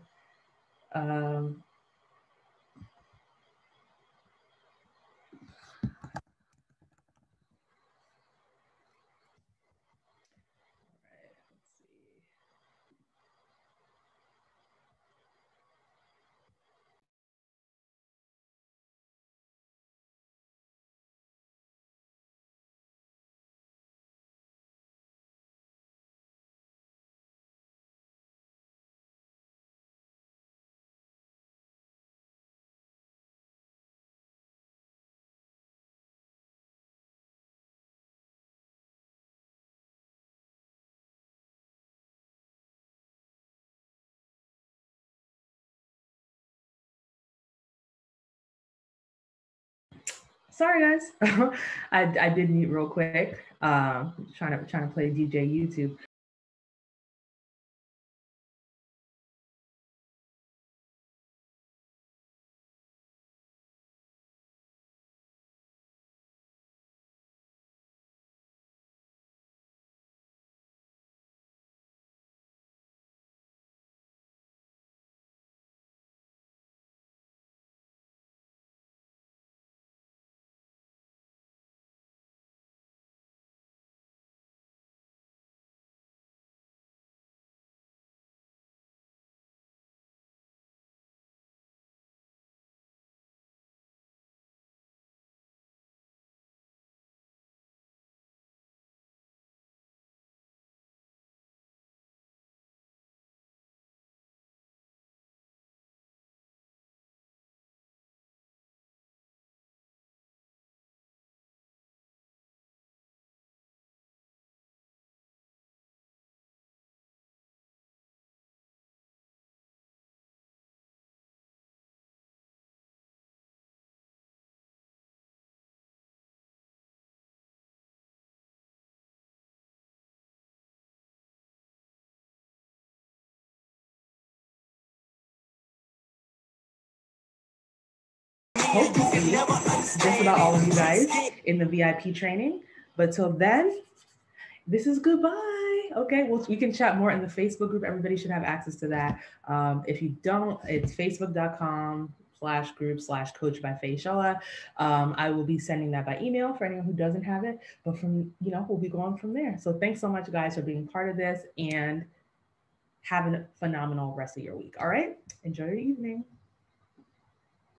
Sorry guys, I did mute real quick. Trying to play DJ YouTube. hope to see just about all of you guys in the VIP training. But till then, this is goodbye. Okay, well, we can chat more in the Facebook group. Everybody should have access to that. If you don't, it's facebook.com/group/coach by Faishola. I will be sending that by email for anyone who doesn't have it. But we'll be going from there. So thanks so much, guys, for being part of this, and have a phenomenal rest of your week. All right, enjoy your evening.